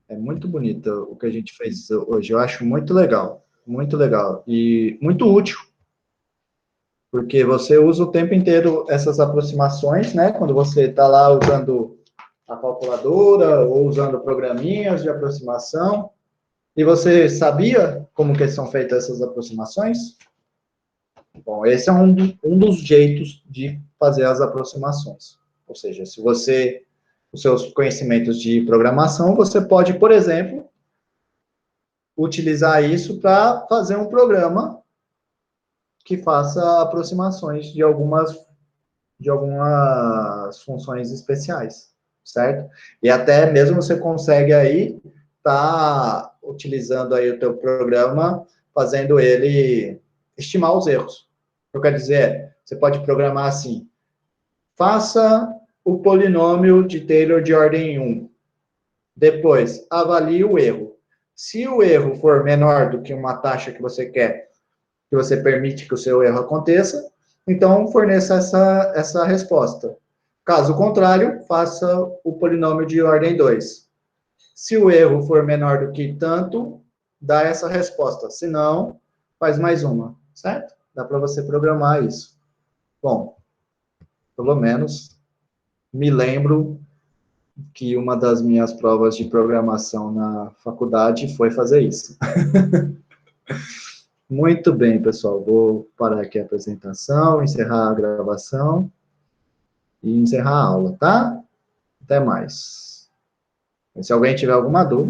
É muito bonito o que a gente fez hoje. Eu acho muito legal. Muito legal. E muito útil. Porque você usa o tempo inteiro essas aproximações, né? Quando você está lá usando a calculadora ou usando programinhas de aproximação. E você sabia como que são feitas essas aproximações? Bom, esse é um dos jeitos de fazer as aproximações. Ou seja, se você, os seus conhecimentos de programação, você pode, por exemplo, utilizar isso para fazer um programa que faça aproximações de algumas funções especiais, certo? E até mesmo você consegue aí tá utilizando aí o teu programa, fazendo ele estimar os erros. O que quer dizer, você pode programar assim, faça o polinômio de Taylor de ordem 1. Depois, avalie o erro. Se o erro for menor do que uma taxa que você quer, que você permite que o seu erro aconteça, então forneça essa resposta. Caso contrário, faça o polinômio de ordem 2. Se o erro for menor do que tanto, dá essa resposta. Se não, faz mais uma, certo? Dá para você programar isso. Bom, pelo menos me lembro que uma das minhas provas de programação na faculdade foi fazer isso. Muito bem, pessoal. Vou parar aqui a apresentação, encerrar a gravação e encerrar a aula, tá? Até mais. Se alguém tiver alguma dúvida,